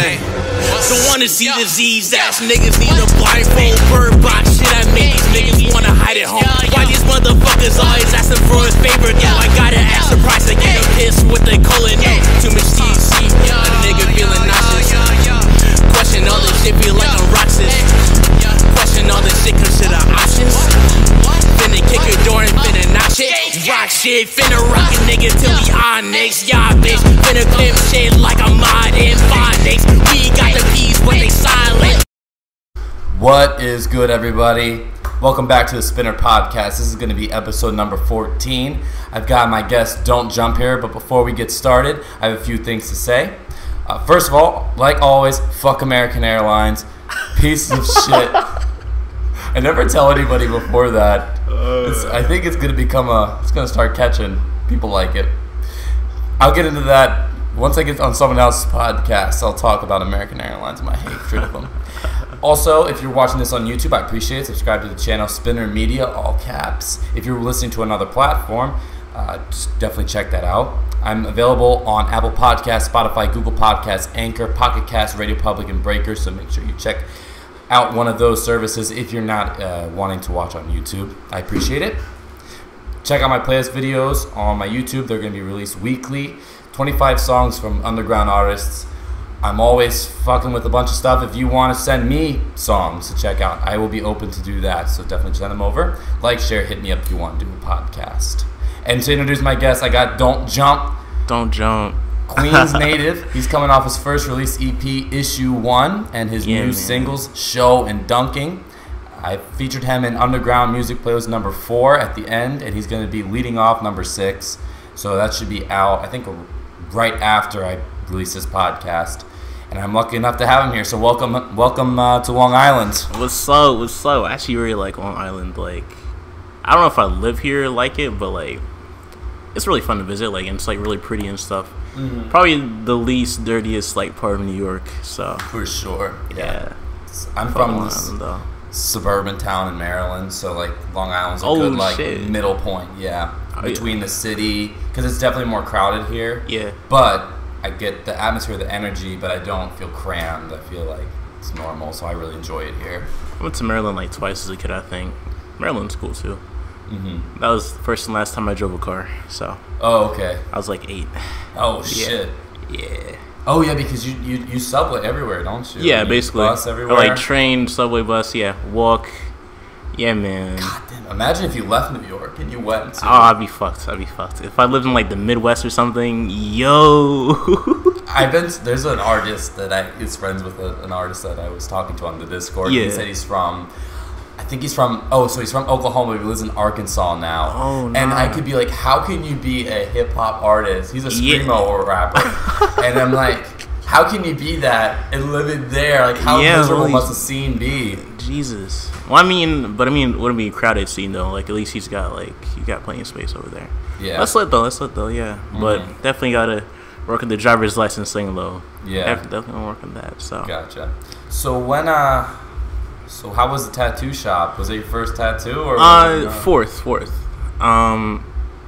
Hey, don't wanna see disease ass niggas need a blindfold. Bird box shit I make these niggas wanna hide at home. Why these motherfuckers always asking for a favor? Yo, I gotta ask the price to get a piss with the colon. Yo, too much THC, a nigga feeling nauseous. Question all this shit, feel like I'm Roxas. Question all this shit, consider options. Finna kick a door and finna knock shit. Rock shit, finna rock a nigga till he onyx. Y'all bitch, finna pimp shit like I'm mod in phonics. We got the peas, but they silent. What is good, everybody? Welcome back to the Spinner Podcast. This is going to be episode number 14. I've got my guest, Don't Jump, here, but before we get started, I have a few things to say. First of all, like always, fuck American Airlines. Pieces of shit. I never tell anybody before that. I think it's going to become it's going to start catching. People like it. I'll get into that once I get on someone else's podcast. I'll talk about American Airlines and my hatred of them. Also, if you're watching this on YouTube, I appreciate it. Subscribe to the channel, Spinner Media, all caps. If you're listening to another platform, just definitely check that out. I'm available on Apple Podcasts, Spotify, Google Podcasts, Anchor, Pocket Casts, Radio Public, and Breaker, so make sure you check out one of those services if you're not wanting to watch on YouTube. I appreciate it. Check out my playlist videos on my YouTube. They're going to be released weekly. 25 songs from underground artists. I'm always fucking with a bunch of stuff. If you want to send me songs to check out, I will be open to do that. So definitely send them over. Like, share, hit me up if you want to do a podcast. And to introduce my guest, I got Don't Jump. Don't Jump. Queens native. He's coming off his first release EP, Issue 1, and his new singles, Show and Dunking. I featured him in Underground Music Playlist number 4 at the end, and he's going to be leading off number 6. So that should be out, I think, right after I release this podcast. And I'm lucky enough to have him here. So welcome to Long Island. What's up? I actually really like Long Island. Like, I don't know if I live here like it, but like, it's really fun to visit. Like, and it's like really pretty and stuff. Mm-hmm. Probably the least dirtiest like part of New York. So for sure. Yeah. I'm from this suburban town in Maryland, so like Long Island's a good like middle point. Yeah, between the city, because it's definitely more crowded here. Yeah, but I get the atmosphere, the energy, but I don't feel crammed. I feel like it's normal, so I really enjoy it here. I went to Maryland like twice as a kid, I think. Maryland's cool too. Mm-hmm. That was the first and last time I drove a car. So. Oh, okay. I was like 8. Oh shit. Yeah. Oh yeah, because you subway everywhere, don't you? Yeah, basically. Bus everywhere. Or like train, subway, bus. Yeah, walk. Yeah, man. God damn. Imagine if you left New York and you went to... Oh, I'd be fucked. If I lived in like the Midwest or something, yo. There's an artist that is friends with an artist that I was talking to on the Discord. Yeah. He said he's from Oklahoma, but he lives in Arkansas now. Oh, no. And I could be like, how can you be a hip hop artist? He's a screamo rapper. And I'm like, how can you be that and live it there? Like, how miserable must the scene be? Jesus. Well, I mean, wouldn't be a crowded scene though. Like, at least you got plenty of space over there. Yeah. Let's let though. Yeah. Mm-hmm. But definitely gotta work on the driver's license thing though. Yeah. Definitely work on that. So. Gotcha. So So how was the tattoo shop? Was it your first tattoo or? Fourth.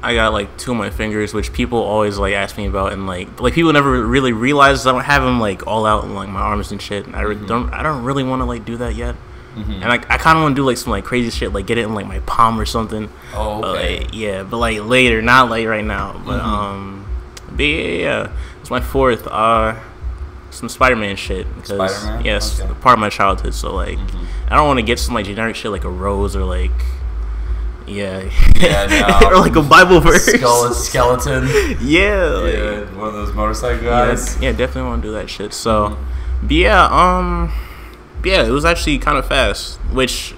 I got like 2 on my fingers, which people always like ask me about, and like people never really realize I don't have them like all out in like my arms and shit. And I don't really want to like do that yet. Mm-hmm. And I kind of want to do like some like crazy shit, like get it in like my palm or something. Oh, okay. But like later, not like right now. But yeah, it's my 4th. Some Spider-Man shit, because part of my childhood. So like, I don't want to get some like generic shit like a rose or like, no. or like a Bible verse, skeleton. Yeah, one of those motorcycle guys. Yeah, definitely want to do that shit. So, it was actually kind of fast, which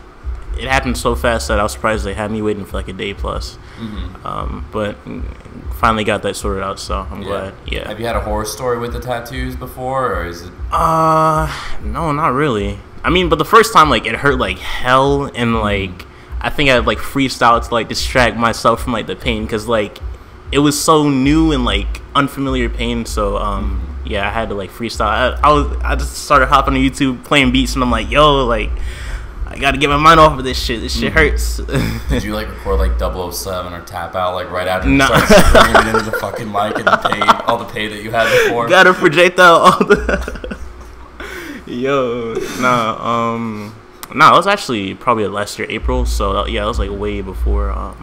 it happened so fast that I was surprised they had me waiting for like a day plus. But finally got that sorted out, so I'm glad. Yeah. Have you had a horror story with the tattoos before, or is it? No, not really. I mean, but the first time, like, it hurt like hell, and like I think I like freestyled to like distract myself from like the pain, because like it was so new and like unfamiliar pain. So I had to like freestyle. I just started hopping on YouTube playing beats, and I'm like, yo, like, I gotta get my mind off of this shit. This shit hurts. Did you like record like 007 or tap out like right after you started screaming into the fucking mic and all the pain that you had before? Gotta project out all the Yo, nah, it was actually probably last year, April. So yeah, it was like way before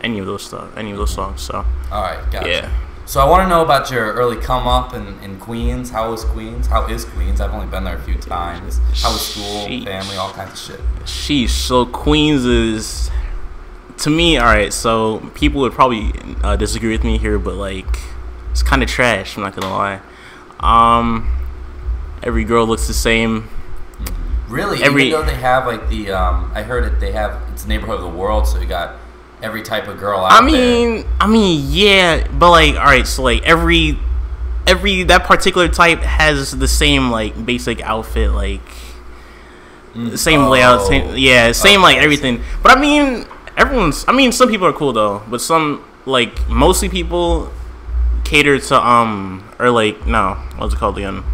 any of those songs. So all right, gotcha. Yeah. So I want to know about your early come up in Queens. How was Queens? How is Queens? I've only been there a few times. How was school, family, all kinds of shit? Sheesh. So Queens is, to me, all right. So people would probably disagree with me here, but like, it's kind of trash. I'm not gonna lie. Every girl looks the same. Really? Even though they have like the I heard that they have, it's the neighborhood of the world, so you got every type of girl out there. I mean, yeah, but like, all right, so like every that particular type has the same like basic outfit, like same layout, same like everything. But I mean, some people are cool though, but some, like, mostly people cater to or like, no, what's it called again?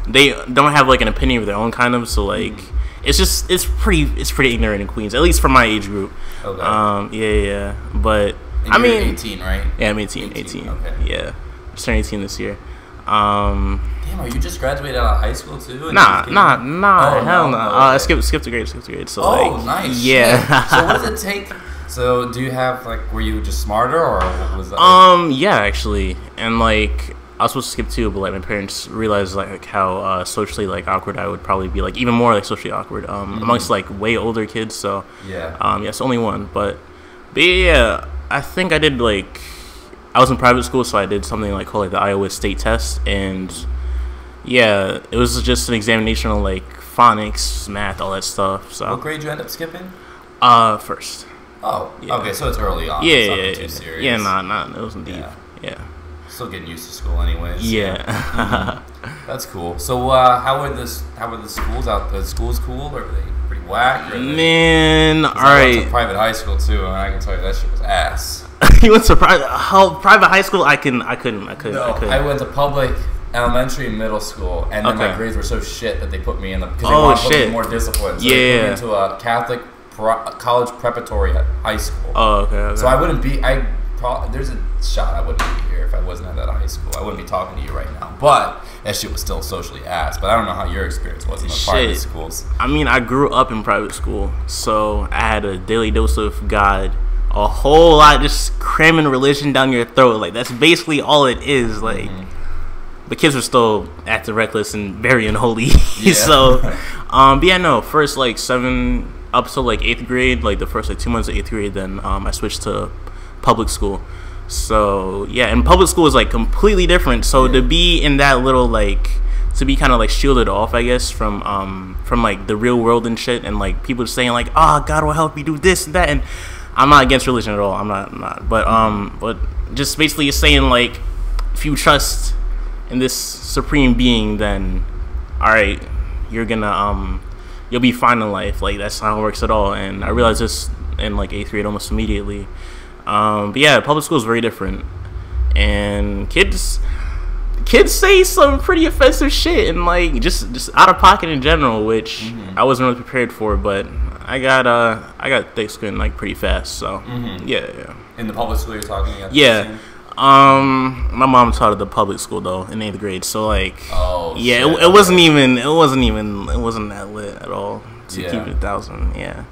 They don't have like an opinion of their own, kind of. So like, it's pretty ignorant in Queens, at least for my age group. Okay. Yeah. But and you're 18, right? Yeah, I'm 18. Okay. Yeah, I'm turning 18 this year. Damn, are you just graduated out of high school too? Nah, Oh, hell no. Okay. I skipped a grade. So like, nice. Yeah. So what does it take? So do you have like, were you just smarter, or what was that? Yeah, actually, and like, I was supposed to skip too, but like my parents realized like how socially like awkward I would probably be, like even more like socially awkward amongst like way older kids. So yes, only one, but yeah, I think I did like, I was in private school, so I did something like called like the Iowa State Test, and yeah, it was just an examination on like phonics, math, all that stuff. So what grade did you end up skipping? First. Oh, yeah. Okay, so it's early on. Yeah, it's too serious. Yeah, it wasn't deep. Yeah. Still getting used to school, anyways. Yeah. That's cool. So, how were the schools out? The schools cool, or are they pretty whack? Man, all right. I went to private high school too, and I can tell you that shit was ass. You went to private high school? I couldn't. I went to public elementary and middle school, and then my grades were so shit that they put me in the, because they wanted to put me more discipline. So they put me into a Catholic college preparatory high school. Oh, okay. So I wouldn't be. There's a shot I wouldn't be here if I wasn't at that high school. I wouldn't be talking to you right now. But that shit was still socially ass. But I don't know how your experience was in the private schools. I mean, I grew up in private school, so I had a daily dose of God, a whole lot, just cramming religion down your throat. Like, that's basically all it is. Like, the kids were still acting reckless and very unholy. So, but yeah, no, first like 7 up to like 8th grade, like the first like 2 months of 8th grade, then I switched to public school. So yeah, and public school is like completely different. So to be in that little, like, to be kind of like shielded off, I guess, from like the real world and shit, and like people saying like, oh, God will help you do this and that, and I'm not against religion at all. I'm not. But just basically saying like, if you trust in this supreme being, then all right, you're gonna you'll be fine in life. Like, that's not how it works at all. And I realized this in like 8th grade almost immediately. But yeah, public school is very different, and kids say some pretty offensive shit, and like just out of pocket in general, which I wasn't really prepared for. But I got thick skin like pretty fast. So yeah. In the public school you're talking about? Yeah. My mom taught at the public school though in 8th grade, so like, it wasn't that lit at all, to keep it 1,000.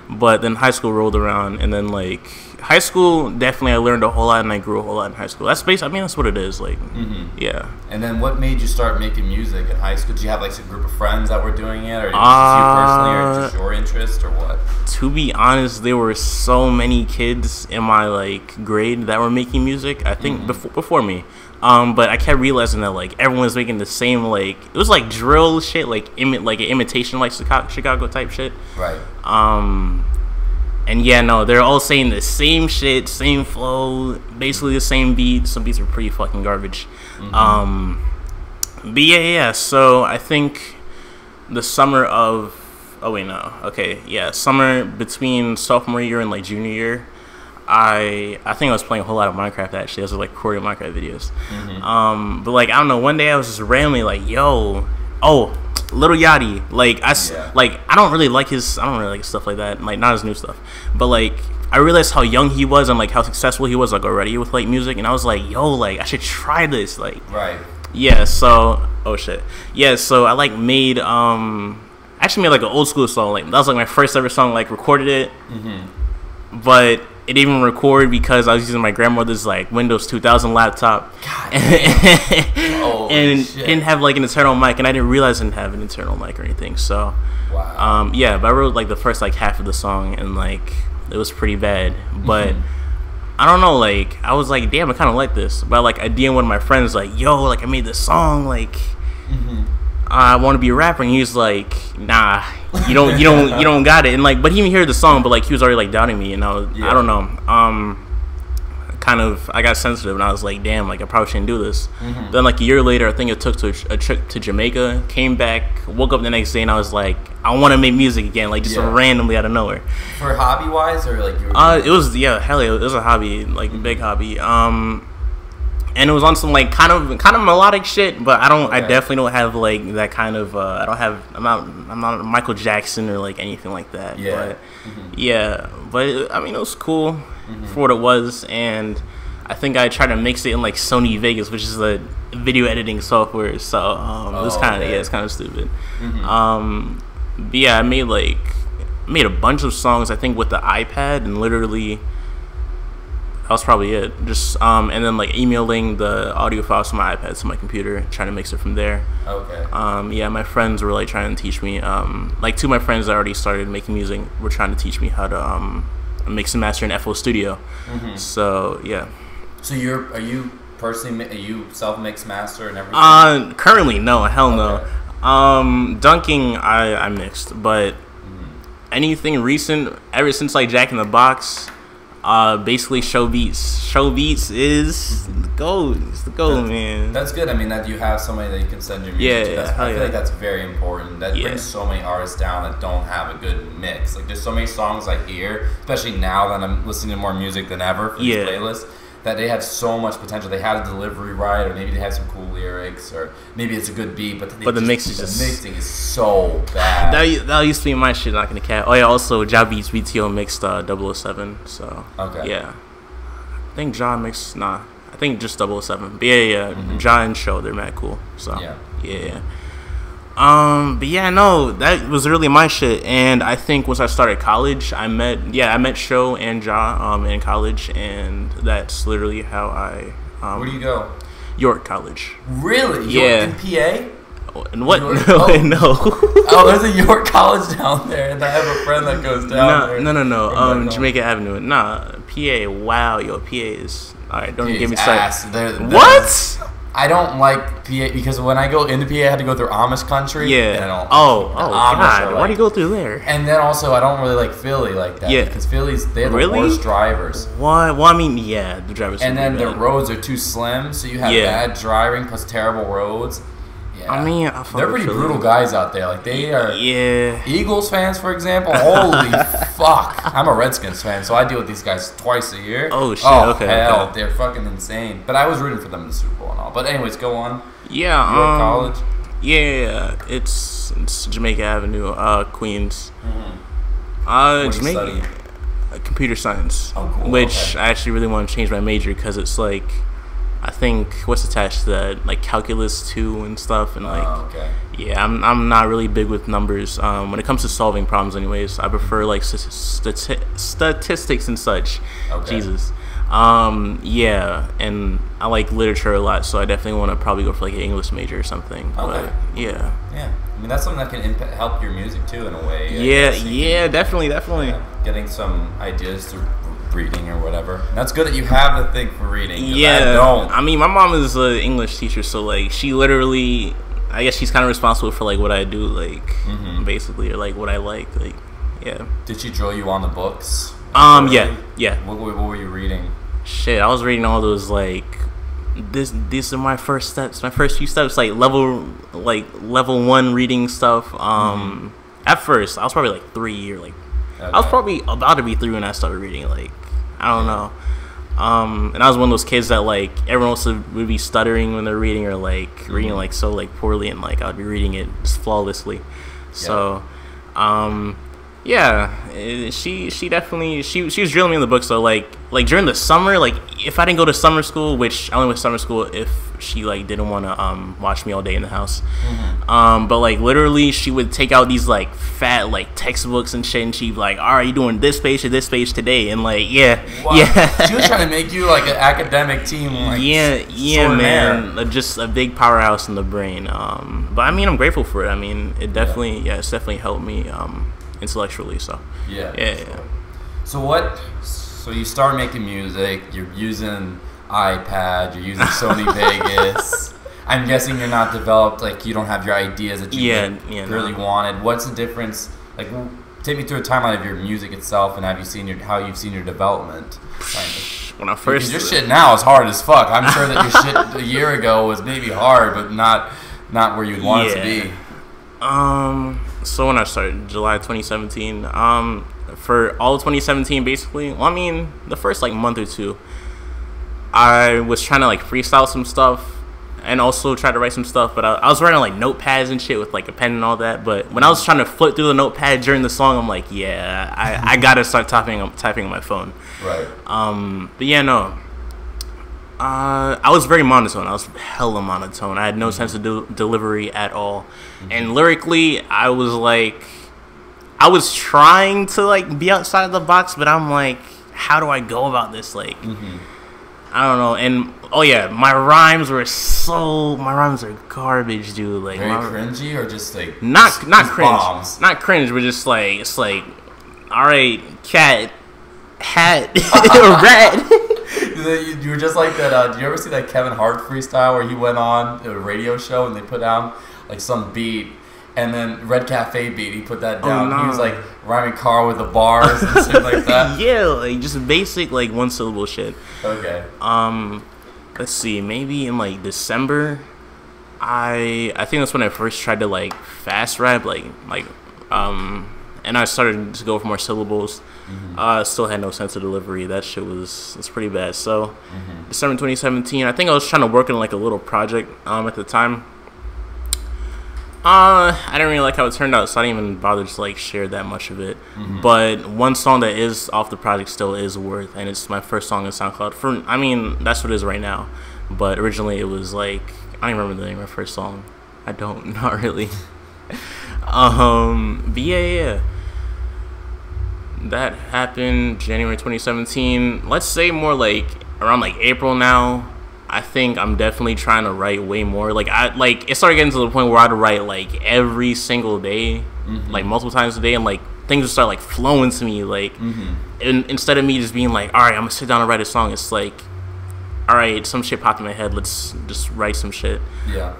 But then high school rolled around, and then like high school, definitely I learned a whole lot, and I grew a whole lot in high school. That's that's what it is. Like, And then what made you start making music in high school? Did you have like a group of friends that were doing it, or just you personally, or just your interest, or what? To be honest, there were so many kids in my like grade that were making music. I think before me. But I kept realizing that like everyone was making the same, like, it was like drill shit, like an imitation like Chicago type shit. Right. And yeah, no, they're all saying the same shit, same flow, basically the same beat. Some beats are pretty fucking garbage. But yeah. So I think the summer of summer between sophomore year and like junior year, I think I was playing a whole lot of Minecraft. Actually, I was like recording Minecraft videos. But like, I don't know, one day I was just randomly like, yo, Lil Yachty, like I don't really like his stuff like that, like not his new stuff, but like I realized how young he was and like how successful he was like already with like music, and I was like, yo, like I should try this, like. Right. Yeah, so so I like made actually made like an old school song. Like that was like my first ever song. Like recorded it, but it didn't even record because I was using my grandmother's like Windows 2000 laptop, and didn't have like an internal mic, and I didn't realize I didn't have an internal mic or anything. So yeah, but I wrote like the first like half of the song, and like it was pretty bad, but. I don't know, like, I was like, damn, I kind of like this. But, like, I DM'd one of my friends, like, yo, like, I made this song, like, I want to be a rapper. And he was like, nah, you don't got it. And, like, but he didn't hear the song, but, like, he was already, like, doubting me. And I don't know. I got sensitive, and I was like, damn, like, I probably shouldn't do this. Then, like, a year later, I think I took a trip to Jamaica, came back, woke up the next day, and I was like, I want to make music again, like, just randomly out of nowhere. For hobby-wise, or, like, you were it was, hell yeah, it was a hobby, like, big hobby. And it was on some, like, kind of melodic shit, but I definitely don't have, like, that kind of, I'm not Michael Jackson or, like, anything like that. But, but, I mean, it was cool for what it was, and I think I tried to mix it in, like, Sony Vegas, which is the video editing software, so, it was kind of, it's kind of stupid. But yeah, I made a bunch of songs, I think, with the iPad, and literally that was probably it. Just and then like emailing the audio files from my iPad to my computer, trying to mix it from there. Yeah, my friends were like trying to teach me. Like two of my friends that already started making music were trying to teach me how to mix and master in FL Studio. So yeah. So are you self-mix master and everything? Currently, no, hell no. Dunking, I mixed, but anything recent, ever since like Jack in the Box, basically show beats. Show beats is the goal. It's the goal, man. That's good. I mean, that you have somebody that you can send your music to. I feel like that's very important. That brings so many artists down that don't have a good mix. Like, there's so many songs I hear, especially now that I'm listening to more music than ever for this playlist, that they have so much potential. They had a delivery right, or maybe they have some cool lyrics, or maybe it's a good beat, but the mixing is so bad. That used to be my shit, not gonna cap. Oh yeah, also Ja Beats BTO mixed 007, so yeah. I think Ja mixed, I think just 007. But yeah. Ja and Show, they're mad cool. So yeah. But yeah, no, that was really my shit. And I think once I started college, I met Show and Ja in college, and that's literally how I where do you go? York College. Really? Yeah. In PA? And what? York? No. Oh, there's a York College down there, and I have a friend that goes down there. No. Jamaica Avenue. Nah, PA. Wow, yo, PA is alright. Don't get me started. What? I don't like PA because when I go into PA, I had to go through Amish country. Yeah. And I don't, God. Why do you go through there? And then also, I don't really like Philly like that. Yeah. Because they have the worst drivers. Why? Well, I mean, yeah, the drivers. And then the roads are too slim, so you have bad driving plus terrible roads. Yeah. I mean, they're pretty brutal guys out there. Like, they are Eagles fans, for example. Holy fuck. I'm a Redskins fan, so I deal with these guys twice a year. Oh, shit. Okay. Hell, they're fucking insane. But I was rooting for them in the Super Bowl and all. But anyways, go on. Yeah. York College? Yeah. It's Jamaica Avenue, Queens. Jamaica. Computer science. Oh, cool. Which I actually really want to change my major because it's like, I think what's attached to that, like calculus 2 and stuff, and like I'm not really big with numbers when it comes to solving problems. Anyways, I prefer like statistics and such. Jesus. And I like literature a lot, so I definitely want to probably go for like an English major or something. But yeah. I mean, that's something that can help your music too in a way. Definitely. Getting some ideas through reading or whatever. That's good that you have the thing for reading. I mean, my mom is an English teacher, so like she literally, I guess she's kind of responsible for like what I do, like basically, or like what I like. Did she drill you on the books? Yeah. What were you reading? Shit, I was reading all those like these are my first steps, my first few steps, like level 1 reading stuff. At first I was probably like 3 or like I was probably about to be 3 when I started reading. Like, I don't know. And I was one of those kids that like everyone else would be stuttering when they're reading, or like reading like so like poorly, and like I'd be reading it just flawlessly. So, she definitely she was drilling me in the book. So like during the summer, like if I didn't go to summer school, which I only went to summer school if she like didn't want to watch me all day in the house. But like literally she would take out these like fat like textbooks and shit, and she'd be like, all right, you doing this page to this page today, and like yeah. She was trying to make you like an academic team, like man, just a big powerhouse in the brain. But I mean, I'm grateful for it. I mean, it's definitely helped me intellectually. So yeah. So you start making music, you're using iPad, you're using Sony Vegas. I'm guessing you're not developed, like you don't have your ideas that you really wanted. What's the difference? Like, take me through a timeline of your music itself, and how you've seen your development. When I first, because your shit now is hard as fuck. I'm sure that your shit a year ago was maybe hard, but not where you'd want it to be. So when I started, July 2017, for all of 2017, basically, well, I mean, the first like month or two, I was trying to like freestyle some stuff and also try to write some stuff, but I was writing like notepads and shit with like a pen and all that. But when I was trying to flip through the notepad during the song, I'm like, yeah, I gotta start typing on my phone. Right. But yeah, no. I was very monotone. I was hella monotone. I had no sense of delivery at all. And lyrically, I was trying to like be outside of the box, but I'm like, how do I go about this? Like, I don't know. And oh yeah, my rhymes are garbage, dude. Like very cringy, or just like not cringe, bombs. Not cringe, but just like it's like, all right, cat, hat, rat. You were just like that. Do you ever see that Kevin Hart freestyle where he went on a radio show and they put down like some beat, and then Red Cafe beat, he put that down. He was like rhyming car with the bars and shit like that. Yeah, like just basic like one syllable shit. Okay. Let's see, maybe in like December, I think that's when I first tried to like fast rap, and I started to go for more syllables. Still had no sense of delivery. That shit was pretty bad. So December 2017, I think I was trying to work on like a little project at the time. I didn't really like how it turned out, so I didn't even bother to like share that much of it. But one song that is off the project still is Worth, and it's my first song on SoundCloud. I mean, that's what it is right now. But originally it was like, I don't remember the name of my first song. I don't, not really. But yeah. That happened January 2017. Let's say more like around like April now. I think I'm definitely trying to write way more. Like it started getting to the point where I'd write like every single day, like multiple times a day, and like things would start like flowing to me. Like, and instead of me just being like, all right, I'm gonna sit down and write a song, it's like, all right, some shit popped in my head, let's just write some shit. Yeah.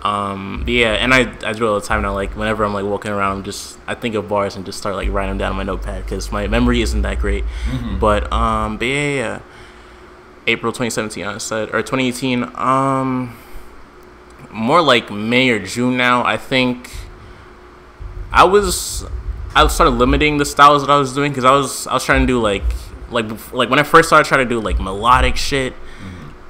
Yeah, and I do it all the time now. Like whenever I'm like walking around, I think of bars and just start like writing them down on my notepad because my memory isn't that great. But yeah. April 2017, I said, or 2018. More like May or June now. I think I started limiting the styles that I was doing because I was trying to do like when I first started trying to do like melodic shit.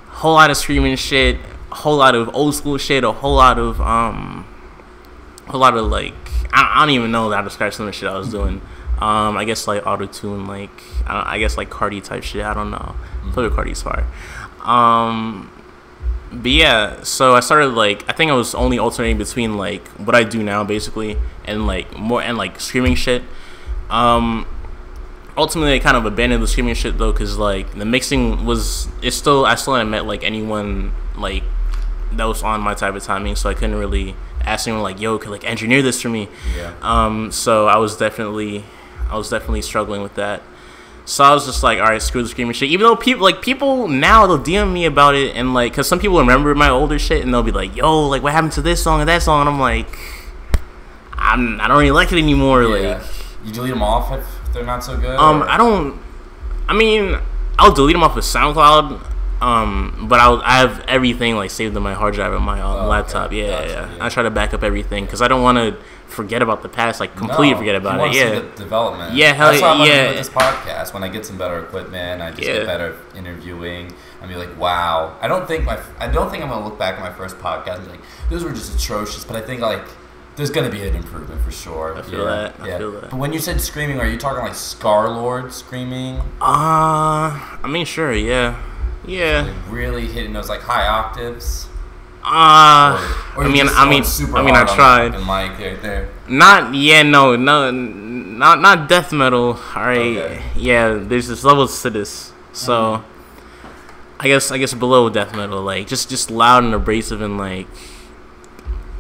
Whole lot of screaming shit, a whole lot of old school shit, a whole lot of like I don't even know how to describe some of the shit I was doing. I guess like auto tune, like I guess like Cardi type shit. I don't know. Flavor Cardi's fire. But yeah, so I started like I think I was only alternating between like what I do now basically and like more and like screaming shit. Ultimately, I kind of abandoned the screaming shit though, cause like the mixing I still hadn't met like anyone like that was on my type of timing, so I couldn't really ask anyone like, yo, could like engineer this for me. Yeah. So I was definitely struggling with that. So I was just like, all right, screw the screaming shit. Even though people now they'll DM me about it, and like, cause some people remember my older shit, and they'll be like, yo, like what happened to this song and that song, and I'm like, I don't really like it anymore. Yeah. Like, you delete them off if they're not so good? I mean, I'll delete them off of SoundCloud, but I have everything like saved on my hard drive on my laptop. Okay. Yeah. I try to back up everything because I don't want to forget about the past, like completely forget about it. Yeah, the development. Yeah, hell that's what I'm yeah. With this podcast, when I get some better equipment, I just get better interviewing. I mean, like, wow. I don't think I'm gonna look back at my first podcast and be like, those were just atrocious. But I think like there's gonna be an improvement for sure. I feel that. But when you said screaming, are you talking like Scarlord screaming? I mean, sure, yeah. Like really hitting those like high octaves. Or I tried. Mic right there. Not death metal. All right, Okay. Yeah. There's this levels to this, so I guess below death metal, like just loud and abrasive and like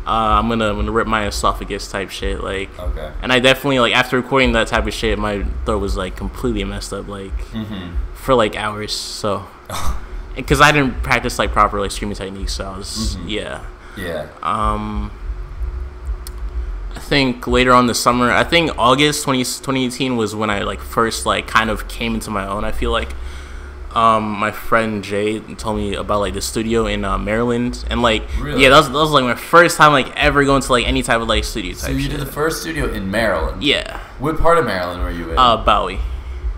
I'm gonna rip my esophagus type shit, like. Okay. And I definitely like after recording that type of shit, my throat was like completely messed up, like for like hours, so. Because I didn't practice like proper like screaming techniques, so I was Yeah. I think later on this summer, I think August 2018 was when I like first like kind of came into my own. I feel like my friend Jay told me about like the studio in Maryland, and like Really? yeah, that was like my first time like ever going to like any type of like studio type. So you shit. did the first studio in Maryland. Yeah. What part of Maryland were you in? Bowie.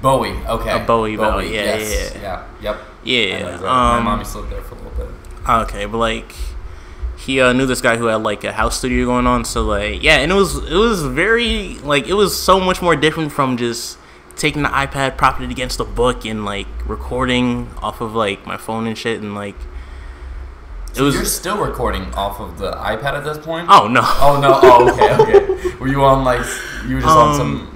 Bowie. Okay. Bowie. Yeah, Yes. yeah. Yep. Yeah. My mom used to live there for a little bit. Okay, but like he knew this guy who had like a house studio going on, so like yeah, and it was very like it was so much more different from just taking the iPad, propping it against a book, and like recording off of like my phone and shit, and like So you're still recording off of the iPad at this point? Oh no. Oh no. Oh okay. Were you on like you were just on some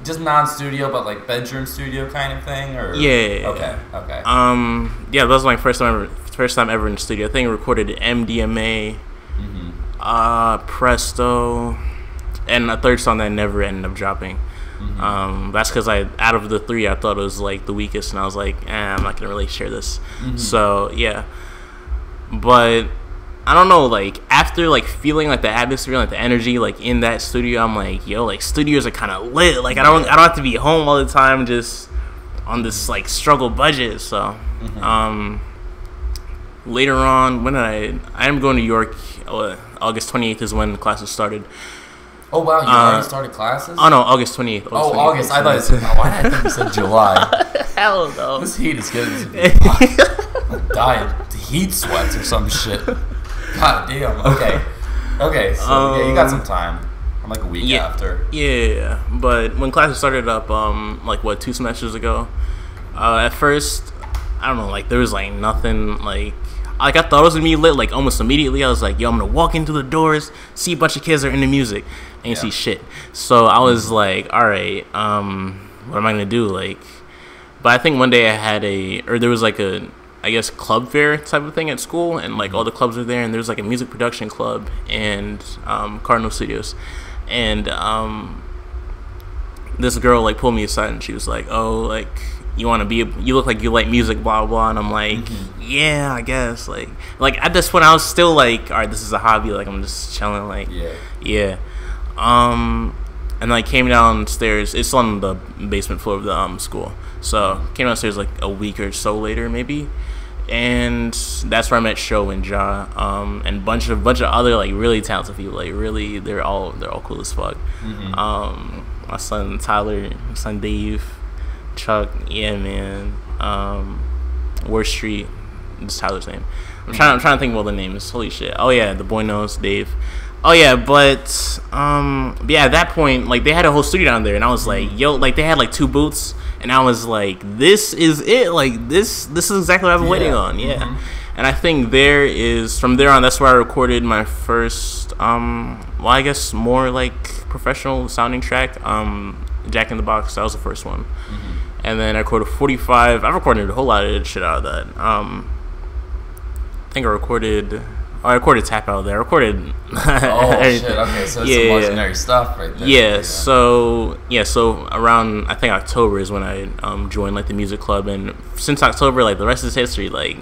just non-studio but like bedroom studio kind of thing, or Yeah. Okay. Yeah, that was my first time ever in the studio. I think I recorded MDMA, Presto, and a third song that never ended up dropping. That's because out of the three, I thought it was like the weakest, and I was like, I'm not gonna really share this. So yeah, but I don't know, like after like feeling like the atmosphere, like the energy, like in that studio, I'm like, yo, like studios are kind of lit. Like I don't have to be home all the time, just on this like struggle budget. So later on, when I am going to York. August 28th is when classes started. Oh wow, you already started classes? Oh no, August 28th. August. I thought it said, why did I think you said July? Hell no. This heat is getting to me. I'm dying. Heat sweats or some shit. God damn. Okay, so yeah, you got some time. I'm like a week after. Yeah, but when classes started up, like what, 2 semesters ago, at first, I don't know, like there was like nothing, like I thought it was gonna be lit like almost immediately. I was like, yo, I'm gonna walk into the doors, see a bunch of kids that are into music, and you see shit. So I was like, all right, what am I gonna do? Like, but I think one day I had there was like a, I guess, club fair type of thing at school, and like all the clubs were there, and there was like a music production club and Cardinal Studios, and this girl like pulled me aside and she was like, oh, like you look like you like music, blah blah, and I'm like, yeah, I guess, like at this point I was still like, all right, this is a hobby, like I'm just chilling, like yeah. And I came downstairs. It's on the basement floor of the school, so came downstairs like a week or so later maybe, and that's where I met Sho and Ja, and bunch of other like really talented people, like really they're all cool as fuck. My son Tyler, my son Dave, Chuck, yeah, man. War Street, this is Tyler's name. I'm trying to think of all the names. Holy shit. Oh yeah, the boy knows Dave. Oh yeah, but yeah, at that point, like they had a whole studio down there, and I was like, yo, like they had like 2 booths, and I was like, this is it. Like this is exactly what I've been waiting on. Yeah. And I think from there on, that's where I recorded my first, well, I guess more like professional sounding track. Jack in the Box, that was the first one. And then I recorded 45. I recorded a whole lot of shit out of that. I think I recorded Tap Out there. I recorded oh shit, okay, so it's some legendary stuff right there. Yeah, so around, I think October is when I joined like the music club, and since October, like the rest is history. Like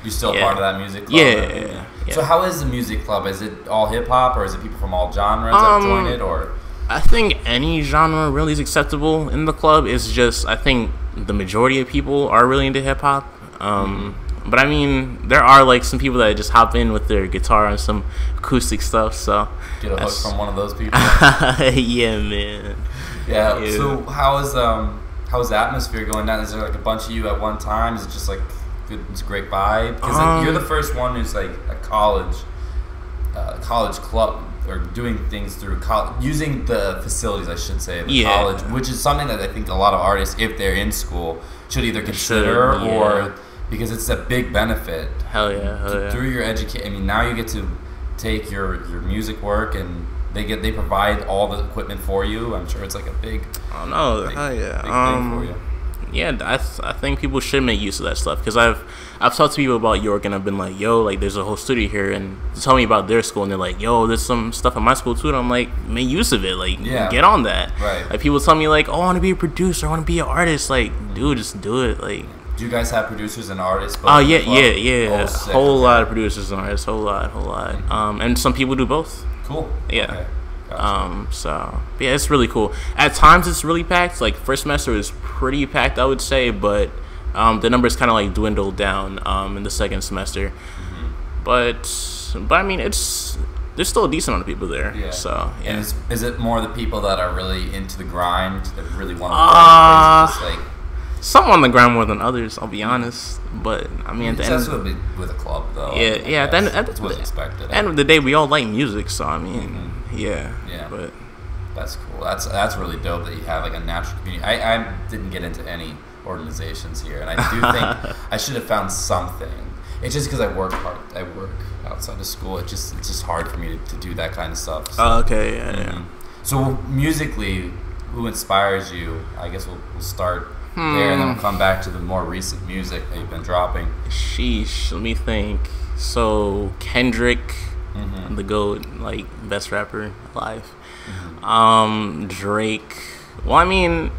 you still part of that music club? Yeah. So how is the music club? Is it all hip hop, or is it people from all genres that join it, or? I think any genre really is acceptable in the club. It's just, I think the majority of people are really into hip hop. But I mean, there are like some people that just hop in with their guitar and some acoustic stuff. So get a hook from one of those people. Yeah, man. Yeah. So how's the atmosphere going down? Is there like a bunch of you at one time? Is it just like it's a great vibe? Because you're the first one who's like a college club, or doing things through college, using the facilities, I should say, of the college, which is something that I think a lot of artists, if they're in school, should either consider or because it's a big benefit. Hell yeah. Through your education, I mean, now you get to take your music work and they provide all the equipment for you. I'm sure it's like a big. Oh no, hell yeah. Big thing for you. Yeah, I think people should make use of that stuff because I've talked to people about York and I've been like, yo, like there's a whole studio here, and they tell me about their school and they're like, yo, there's some stuff in my school too, and I'm like, make use of it, like get on that. Right. Like people tell me like, oh, I want to be a producer, I want to be an artist, like dude, just do it. Like, do you guys have producers and artists? Oh yeah. Oh, sick. Whole lot of producers and artists, whole lot. And some people do both. Cool. Yeah. Okay. Gotcha. So yeah, it's really cool. At times it's really packed. Like first semester is pretty packed, I would say, but the numbers kind of like dwindled down in the second semester. But I mean, there's still a decent amount of people there. Yeah. So yeah. And is it more the people that are really into the grind that really want to? Just like some on the grind more than others, I'll be honest. But I mean, at the end, with a club though. Yeah. That's what's expected. End of the day, we all like music, so I mean, yeah. But that's cool. That's really dope that you have like a natural community. I didn't get into any organizations here, and I do think I should have found something. It's just because I work hard. I work outside of school. It's just hard for me to do that kind of stuff. So. Oh, okay. Yeah. So musically, who inspires you? I guess we'll start there, and then we'll come back to the more recent music that you've been dropping. Sheesh, let me think. So Kendrick, the GOAT, like best rapper alive. Drake. Well, I mean,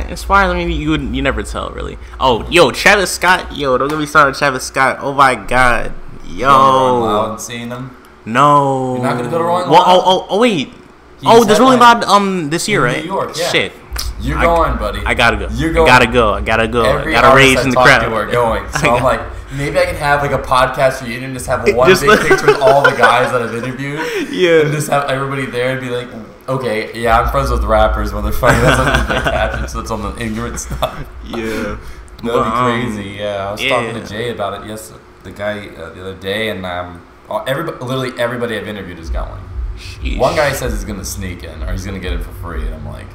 inspires me. You never tell really. Oh, yo, Travis Scott. Yo, don't get me started, Travis Scott. Oh my God. Yo. Rolling Loud and seeing them. No. You're not gonna go to Rolling Loud? Well, oh wait. There's Rolling Loud this year, right? New York, yeah. Shit. You're going, buddy. I gotta go. You're going. I gotta go. Every gotta raise in the crowd. To are going. So I'm like, maybe I can have like a podcast reunion and just have one big picture with all the guys that I've interviewed. Yeah. And just have everybody there and be like, okay, yeah, I'm friends with rappers when they're funny. That's like the big caption, so it's on the ignorant stuff. Yeah. That'd be crazy. Yeah. I was talking to Jay about it. Yes, the guy the other day, and literally everybody I've interviewed is going. Sheesh. One guy says he's gonna sneak in or he's gonna get it for free, and I'm like,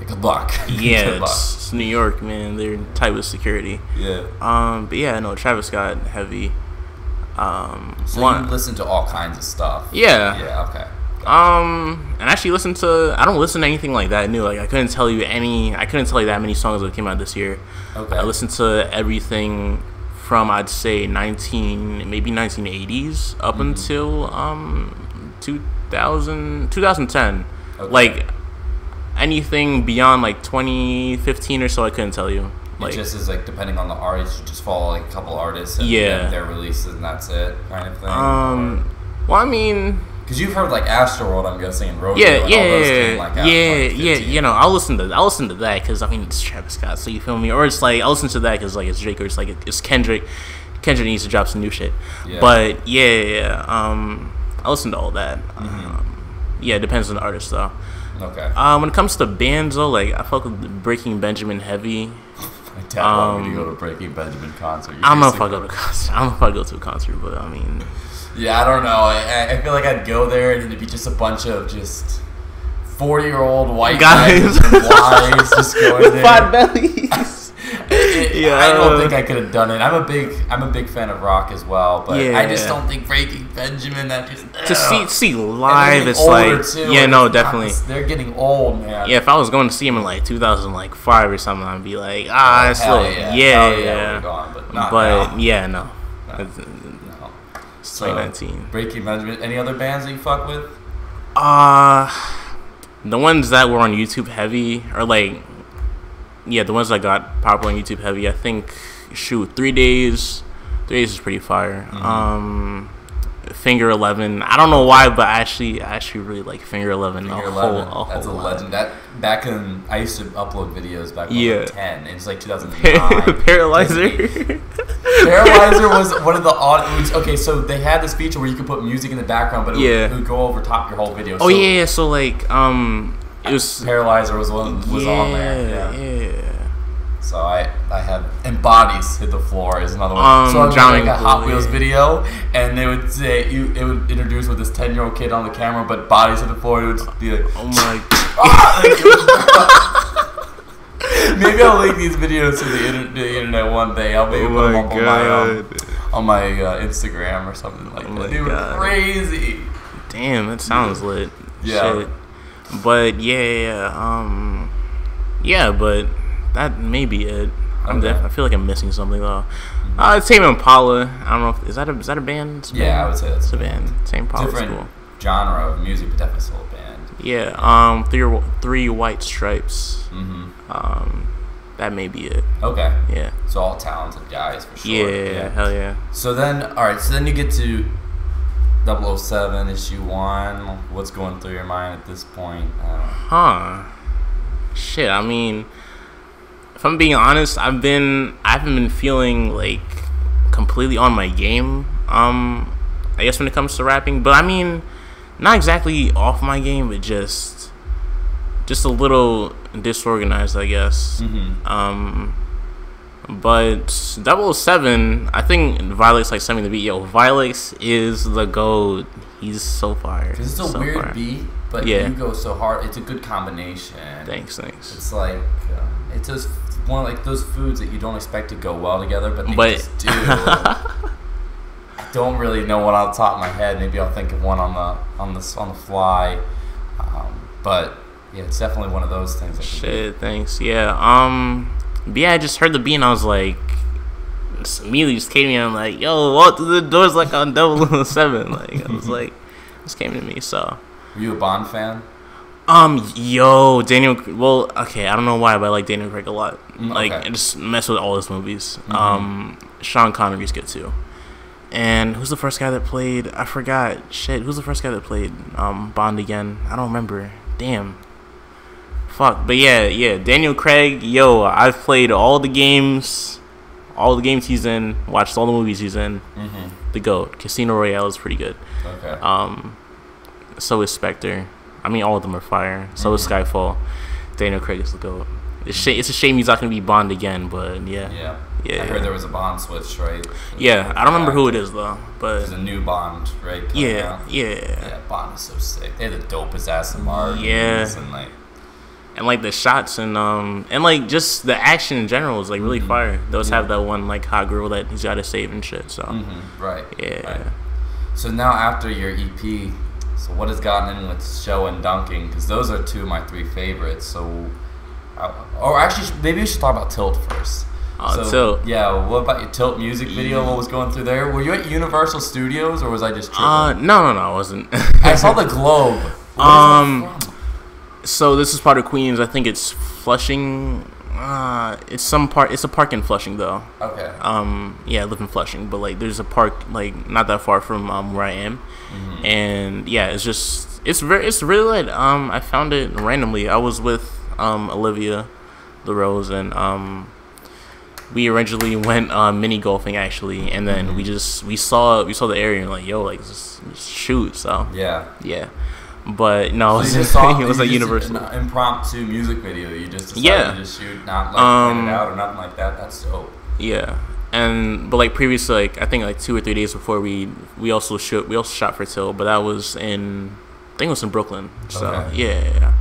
good luck. Yeah, good luck. It's New York, man. They're tight with security. Yeah. But yeah, no, Travis Scott heavy. So you listen to all kinds of stuff. Yeah. Yeah. Okay. And actually I don't listen to anything like that new. Like I couldn't tell you that many songs that came out this year. Okay. I listened to everything from I'd say 1980s up until 2010. Okay. Like anything beyond like 2015 or so, I couldn't tell you. Like, it just is like depending on the artist, you just follow like a couple artists and their releases and that's it, kind of thing. Well, I mean, because you've heard like Astroworld, I'm guessing, and Rodeo. Yeah. You know, I'll listen to that because I mean it's Travis Scott, so you feel me? Or it's like I'll listen to that because like it's Drake, or it's like it's Kendrick. Kendrick needs to drop some new shit. Yeah. But I listen to all that. It depends on the artist though. Okay. When it comes to bands though, like I fuck with Breaking Benjamin heavy. My dad wanted me to go to a Breaking Benjamin concert. I'm gonna fuck go to a concert. I'm gonna fuck go to a concert, but I mean. Yeah, I don't know. I feel like I'd go there and it'd be just a bunch of just 40-year-old white guys and wives just going there. Fat bellies. I don't think I could have done it. I'm a big fan of rock as well, but I just don't think Breaking Benjamin. That just to see live, it's like too, definitely. They're getting old, man. Yeah, if I was going to see him in like 2005 or something, I'd be like, it's lit. Yeah. Gone, but no. So, 2019. Breaking Benjamin. Any other bands that you fuck with? The ones that were on YouTube heavy, or like, the ones that got popular on YouTube heavy. I think, 3 Days. 3 Days is pretty fire. Finger 11. I don't know why, but I actually really like Finger 11. Finger 11. That's a legend. That back in, I used to upload videos back when I was 10. It's like 2009. Paralyzer. Paralyzer was one of the odd. Okay, so they had this feature where you could put music in the background, but it would go over top your whole video. So like it was Paralyzer was on there. Yeah. So I have, and Bodies Hit the Floor is another one. So I was doing a Hot Wheels video, and they would say it would introduce with this 10-year-old kid on the camera, but Bodies Hit the Floor, it would just be like, oh my Maybe I'll link these videos to the internet one day. I'll maybe put them up on my Instagram or something like that. They were crazy. Damn, that sounds lit. Yeah. Shit. But but that may be it. I feel like I'm missing something though. Tame Impala. I don't know if is that a band? I would say that's a band. Tame Impala. Different cool. Genre of music, but definitely still a band. Yeah. Three White Stripes. That may be it. Okay. Yeah. So all talented guys for sure. Yeah. Hell yeah. So then you get to 007 issue 1. What's going through your mind at this point? Shit. I mean, if I'm being honest, I haven't been feeling like completely on my game. I guess when it comes to rapping, but I mean, not exactly off my game, but just a little disorganized, I guess. But 007, I think Vilex like sent me the beat. Yo, Vilex is the GOAT. He's so fire. It's a weird beat, but you go so hard. It's a good combination. Thanks. It's like it's just one of like those foods that you don't expect to go well together, but they just do. I don't really know one off the top of my head. Maybe I'll think of one on the fly. But yeah, it's definitely one of those things. Shit, thanks. Yeah. But yeah, I just heard the beat and I was like, immediately just came to me. I'm like, yo, walk through the doors like on 007. Like I was like, this came to me. So. Were you a Bond fan? Yo, Daniel. Well, okay, I don't know why, but I like Daniel Craig a lot. Like, I just mess with all his movies. Sean Connery's good too. And who's the first guy that played? I forgot. Shit, who's the first guy that played Bond again? I don't remember. Damn. Fuck. But yeah. Daniel Craig. Yo, I've played all the games he's in. Watched all the movies he's in. The GOAT. Casino Royale is pretty good. Okay. So is Spectre. I mean, all of them are fire. So is Skyfall. Daniel Craig is the GOAT. It's a shame he's not going to be Bond again, but yeah. I heard there was a Bond switch, right? Yeah, I don't remember who it is, though. But there's a new Bond, right? Yeah, Bond is so sick. They had the dopest Aston Martins. Yeah. And like the shots and like just the action in general is like really fire. Those have that one like hot girl that he's got to save and shit. So right. Yeah. Right. So now after your EP, so what has gotten in with Show and Dunking? Because those are two of my 3 favorites. So, or actually, maybe we should talk about Tilt first. Tilt. Yeah. What about your Tilt music video? What was going through there? Were you at Universal Studios or was I just tripping? No, I wasn't. I saw the Globe. So this is part of Queens. I think it's Flushing. It's a park in Flushing though. Okay. Yeah, I live in Flushing, but like there's a park like not that far from where I am, and yeah, it's really lit. I found it randomly. I was with Olivia LaRose and we originally went mini golfing actually, and then we saw the area and like, yo, like just shoot. So yeah. But no, so it was a Universal. An impromptu music video. You just decided to just shoot, not like plan it out or nothing like that. That's dope. Yeah, but like previously, like I think like 2 or 3 days before we also shot for Till, but that was I think it was in Brooklyn. So yeah.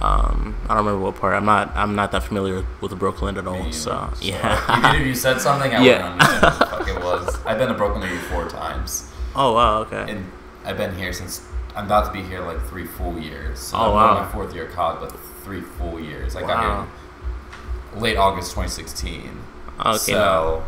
I don't remember what part. I'm not that familiar with Brooklyn at all. So yeah. Even if you said something, I wouldn't understand what the fuck it was. I've been to Brooklyn maybe 4 times. Oh wow, okay. And I've been here since. I'm about to be here like 3 full years. So I'm in my 4th year of college, but 3 full years. I got here in late August 2016. Okay. So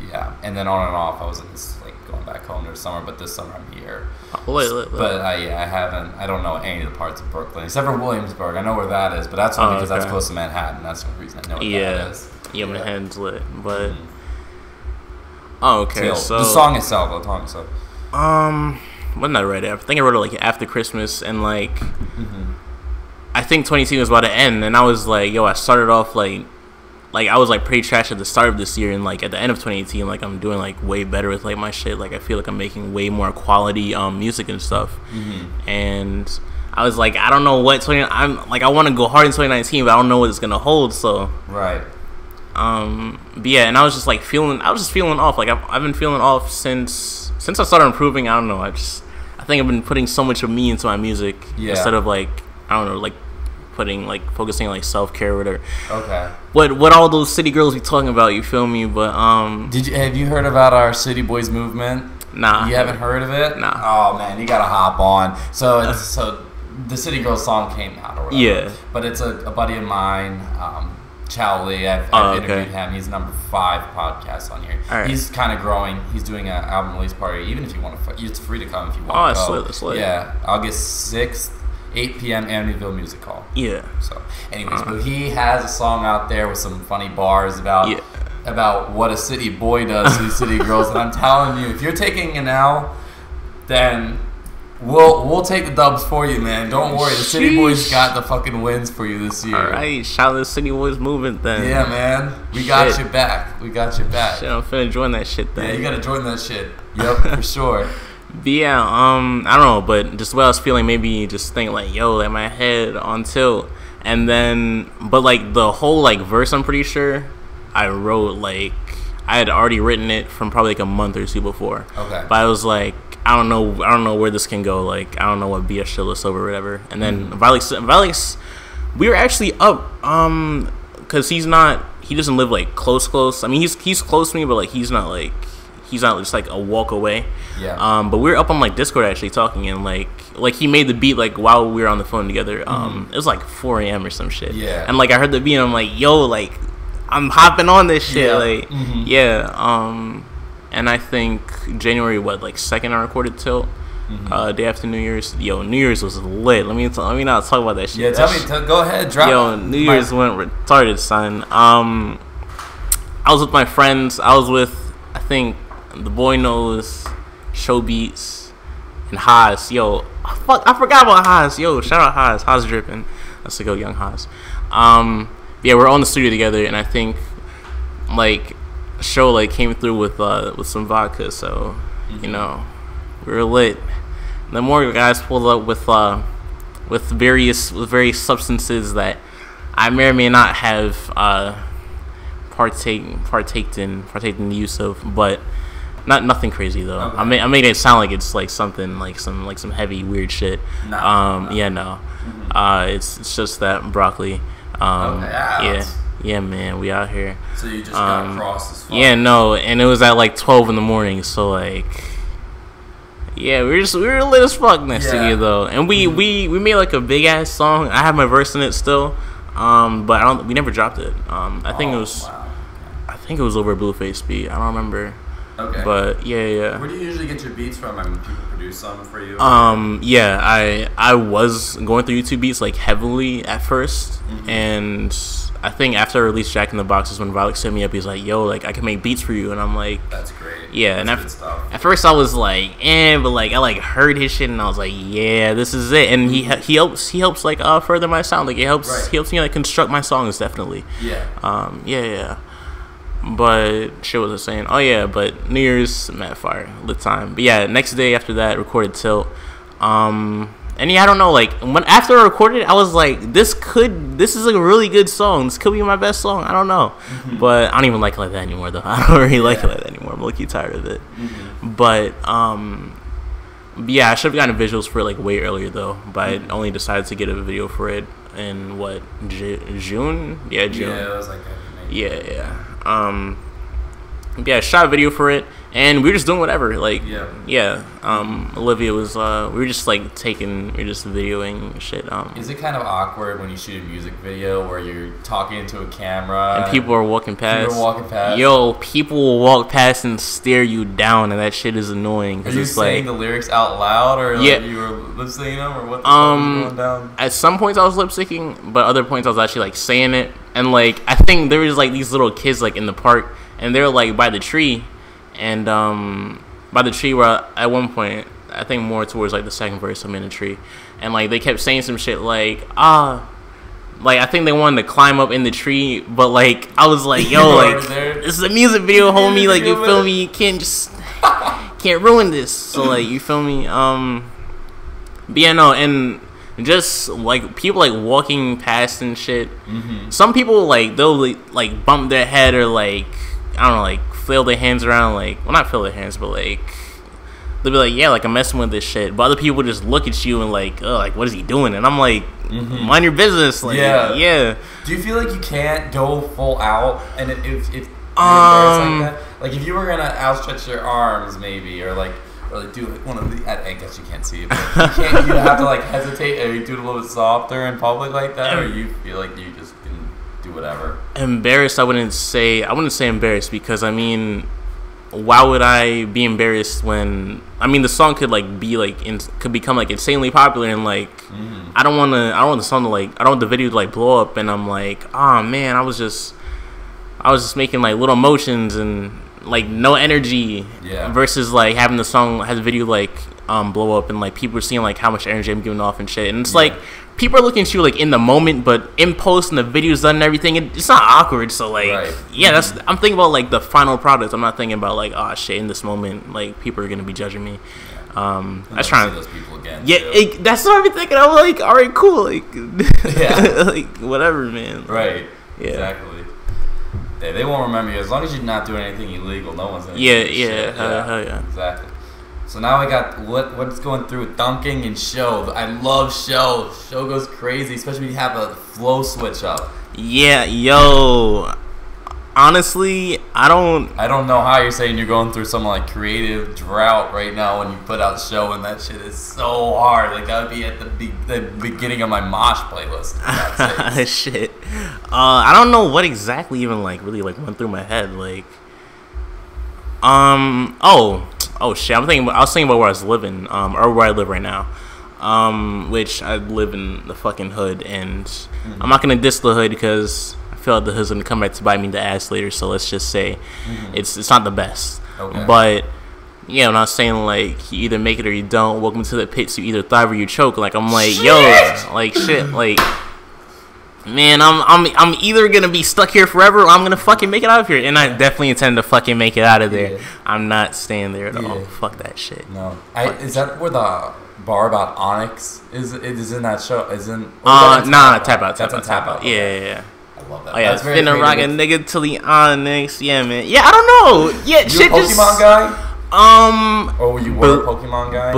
yeah, and then on and off, I was like going back home during summer, but this summer I'm here. But I haven't. I don't know any of the parts of Brooklyn except for Williamsburg. I know where that is, but that's only because that's close to Manhattan. That's the only reason I know where that is. Yeah, Manhattan's lit, but. Oh, okay. So the song itself, wasn't that right after? I think I wrote it like after Christmas, and like I think 2018 was about to end, and I was like, yo, I started off like I was like pretty trash at the start of this year, and like at the end of 2018, like I'm doing like way better with like my shit. Like I feel like I'm making way more quality music and stuff, and I was like, I don't know what I want to go hard in 2019, but I don't know what it's gonna hold. So right. But yeah, and I was just feeling off. Like I've been feeling off since I started improving. I don't know. I think I've been putting so much of me into my music instead of like, I don't know, like focusing on like self-care or whatever. Okay. What all those city girls be talking about, you feel me? But have you heard about our City Boys movement? Nah. You haven't heard of it? Nah. Oh man, you gotta hop on. So the City Girls song came out or whatever. Yeah. But it's a buddy of mine, Chow Lee. I've interviewed him. He's number 5 podcast on here. All right. He's kind of growing. He's doing an album release party. Even if you want to, it's free to come if you want. Oh, to go. that's lit. Yeah, August 6th, 8 p.m. Amityville Music Hall. Yeah. So, anyways, but he has a song out there with some funny bars about what a city boy does to these city girls, and I'm telling you, if you're taking an L, then we'll take the dubs for you, man. Don't worry, the City Boys got the fucking wins for you this year. All right, shout out to the City Boys movement then. Yeah, man, we got your back. We got your back. Shit, I'm finna join that shit then. Yeah, you gotta join that shit. Yep, for sure. But yeah, I don't know, but just what I was feeling, maybe just think like, yo, like my head on tilt, and then, but like the whole like verse, I'm pretty sure I wrote like I had already written it from probably like a month or 2 before. Okay. But I was like, I don't know where this can go. Like, I don't know what BS shit list over or whatever. And then Vilex, we were actually up, cause he doesn't live like close. I mean, he's close to me, but like he's not just like a walk away. Yeah. But we were up on like Discord actually talking, and like he made the beat like while we were on the phone together. It was like 4 a.m. or some shit. Yeah. And like I heard the beat, and I'm like, yo, like I'm hopping on this shit. Yeah. Like, yeah. And I think January 2nd I recorded Tilt. Day after New Year's. Yo, New Year's was lit. Let me not talk about that shit. Yeah, go ahead, drop. Yo, New Year's went retarded, son. I was with my friends. I was with, I think, the Boy Knows, Show Beats, and Haas. Yo, fuck, I forgot about Haas. Yo, shout out Haas. Haas dripping. That's a go, young Haas. Yeah, we're all in the studio together, and I think like Show like came through with some vodka, so you know we were lit. The more guys pulled up with various substances that I may or may not have partaken in the use of, but nothing crazy though. Okay. I made it sound like it's like something like some heavy weird shit. No. Yeah, no. It's just that broccoli. Yeah, man, we out here. So you just got crossed as fuck. Yeah, no, and it was at like 12 in the morning, so like, yeah, we were lit as fuck next to you though, and we made like a big ass song. I have my verse in it still, but we never dropped it. I think it was over Blueface beat. I don't remember. Okay. But yeah. Where do you usually get your beats from? I mean, people produce some for you. Yeah, I was going through YouTube Beats like heavily at first, and I think after I released Jack in the Box is when Vilex hit me up. He's like, "Yo, like I can make beats for you," and I'm like, "That's great." Yeah, That's and at first I was like, but like I like heard his shit and I was like, yeah, this is it. And he helps like further my sound. Like he helps me like construct my songs definitely. Yeah. Yeah. But shit was insane. Oh yeah, but New Year's, mad fire, lit time. But yeah, next day after that, recorded Tilt. And yeah, I don't know, like after I recorded it, I was like, this is a really good song. This could be my best song. I don't know, but I don't even like it like that anymore though. I don't really like it like that anymore. I'm low-key tired of it. But yeah, I should have gotten visuals for it like way earlier though. But I only decided to get a video for it in what June? Yeah, June. Yeah, it was like yeah. Yeah, I shot a video for it, and we were just doing whatever. Like, Olivia was, we were just like videoing shit. Is it kind of awkward when you shoot a music video where you're talking into a camera and people are walking past? Yo, people will walk past and stare you down, and that shit is annoying. Are you saying the lyrics out loud, or like you were lip syncing them, or what the fuck was going down? At some points I was lip syncing, but other points I was actually like saying it, and like I think there was like these little kids like in the park. And they're like by the tree, and by the tree where at one point, I think more towards like the second verse, I'm in the tree, and like they kept saying some shit like like I think they wanted to climb up in the tree, but like I was like, yo, like this is a music video, homie, like you feel me? You can't ruin this. So like you feel me? But yeah, no, and just like people like walking past and shit. Some people like they'll like bump their head or like I don't know, like flail their hands around, like, well, not flail their hands, but like they'll be like, yeah, like I'm messing with this shit. But other people just look at you and like, oh, like what is he doing? And I'm like, mind your business. Like, yeah. Do you feel like you can't go full out? And if you're embarrassed like that, like if you were gonna outstretch your arms, maybe, or do one of the, I guess you can't see it, but you have to like hesitate, or you do it a little bit softer in public like that, or you feel like you just can do whatever. Embarrassed, I wouldn't say embarrassed, because I mean, why would I be embarrassed when, I mean, the song could like be like could become like insanely popular, and like I don't want the song to like, I don't want the video to like blow up and I'm like, oh man, I was just making like little motions and like no energy, versus like having the video like blow up and like people are seeing like how much energy I'm giving off and shit, and it's like people are looking at you like in the moment, but in post and the video's done and everything, it's not awkward. So like that's, I'm thinking about like the final product. I'm not thinking about like, oh shit, in this moment like people are gonna be judging me. I was trying to those people again. That's what I've been thinking. I'm like, all right, cool, like like whatever, man. Right. Exactly. They won't remember you as long as you're not doing anything illegal. No one's gonna. Hell yeah. Exactly. So now we got what's going through with dunking and show. I love show. Show goes crazy, especially when you have a flow switch up. Yeah, yo. Honestly, I don't know how you're saying you're going through some like creative drought right now when you put out show, and that shit is so hard. Like that would be at the beginning of my mosh playlist. Shit. I don't know what exactly even like really like went through my head. Like, oh shit. I was thinking about where I was living, or where I live right now. Which I live in the fucking hood, and I'm not gonna diss the hood because I feel like the hood's gonna come back to bite me in the ass later. So let's just say it's not the best. Okay. But yeah, I'm not saying like you either make it or you don't. Welcome to the pits. You either thrive or you choke. Like I'm like, yo, like shit, like. Man, I'm either gonna be stuck here forever, or I'm gonna fucking make it out of here, and I definitely intend to fucking make it out of there. I'm not staying there at all. Fuck that shit. No, is that where the bar about Onyx is in that show? Isn't? Tap out. That's on Tap Out. Yeah. I love that. Oh yeah, finna rock a nigga till the Onyx. Yeah, man. Yeah, I don't know. Yeah, you shit. A Pokemon guy? Or were you a Pokemon guy?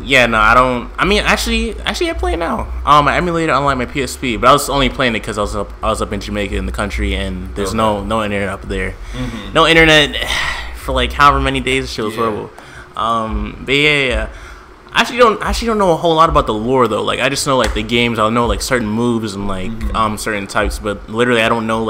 Yeah, no, I don't. I mean, actually, I play it now. I emulated on like my PSP, but I was only playing it because I was up in Jamaica in the country, and there's no internet up there. No internet for like however many days. Shit was horrible. But yeah. I actually don't know a whole lot about the lore though. Like I just know like the games. I'll know like certain moves and like certain types, but literally I don't know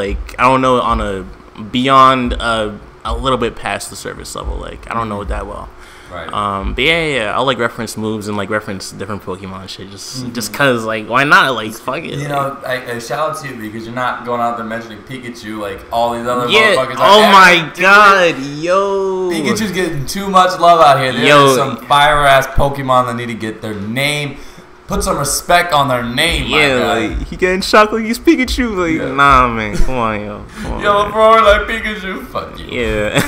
on a beyond a little bit past the surface level. Like I don't know it that well. Right. But yeah, I'll like reference moves and like reference different Pokemon shit just cause like why not? Like fuck it. You know, I shout out to you because you're not going out there mentioning Pikachu like all these other motherfuckers. Like, oh my god, yo. Pikachu's getting too much love out here. There's some fire ass Pokemon that need to get their name. Put some respect on their name, my guy. Like, he getting shocked like he's Pikachu. Like, nah, man. Come on, yo. Yo, bro, like Pikachu. Fuck you. Yeah.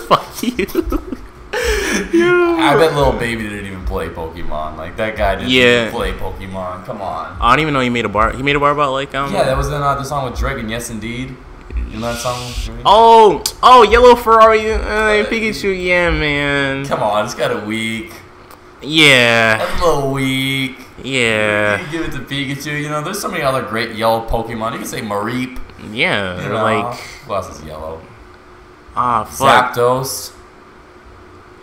Fuck you. I bet Lil Baby didn't even play Pokemon. Like, that guy didn't even play Pokemon. Come on. I don't even know he made a bar. He made a bar about, like, Yeah, that was in the song with Drake and Yes Indeed. You know that song? Oh, Yellow Ferrari, Pikachu. Yeah, man. Come on, it's got a week. Yeah. That's a little weak. Yeah. You give it to Pikachu. You know, there's so many other great yellow Pokemon. You can say Mareep. Yeah. You know, like. Who else is yellow? Fuck. Zapdos.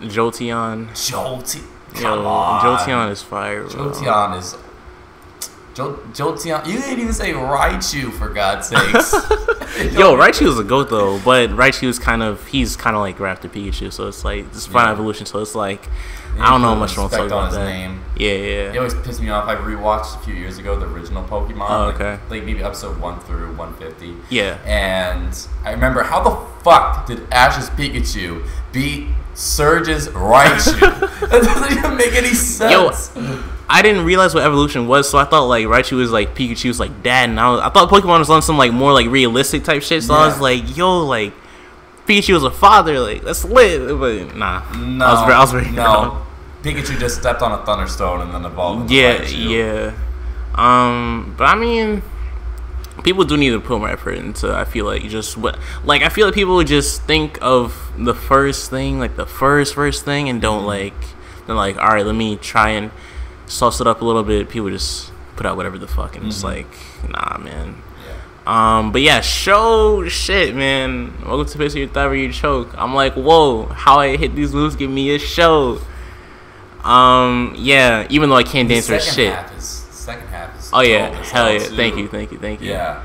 Jolteon. Come on. Jolteon is fire, bro. Jolteon is. Jolteon. You didn't even say Raichu, for God's sakes. Yo, Raichu is a goat though, but Raichu is he's kind of like right after Pikachu, so it's like this is final evolution. So it's like I don't know much more to talk about that. Name. Yeah. It always pissed me off. I rewatched a few years ago the original Pokemon. Oh, okay. Like maybe episode 1 through 150. Yeah. And I remember how the fuck did Ash's Pikachu beat Surge's Raichu? That doesn't even make any sense. Yo, I didn't realize what evolution was, so I thought like Raichu was like Pikachu's like dad, and I thought Pokemon was on some like more like realistic type shit. So I was like, yo, like Pikachu was a father, like that's lit. But nah, I was very no. Pikachu just stepped on a Thunderstone and then evolved. Yeah. But I mean, people do need to put more effort into. I feel like I feel like people just think of the first thing, like the first thing, and don't they're like, all right, let me try and sauce it up a little bit. People just put out whatever the fuck, and it's like, nah, man. But yeah, show shit, man. Welcome to Piss Your Thigh Where You Choke. I'm like, whoa, how I hit these moves give me a show. Yeah, even though I can't dance or shit. Second half is oh yeah, hell yeah. Thank you. Yeah.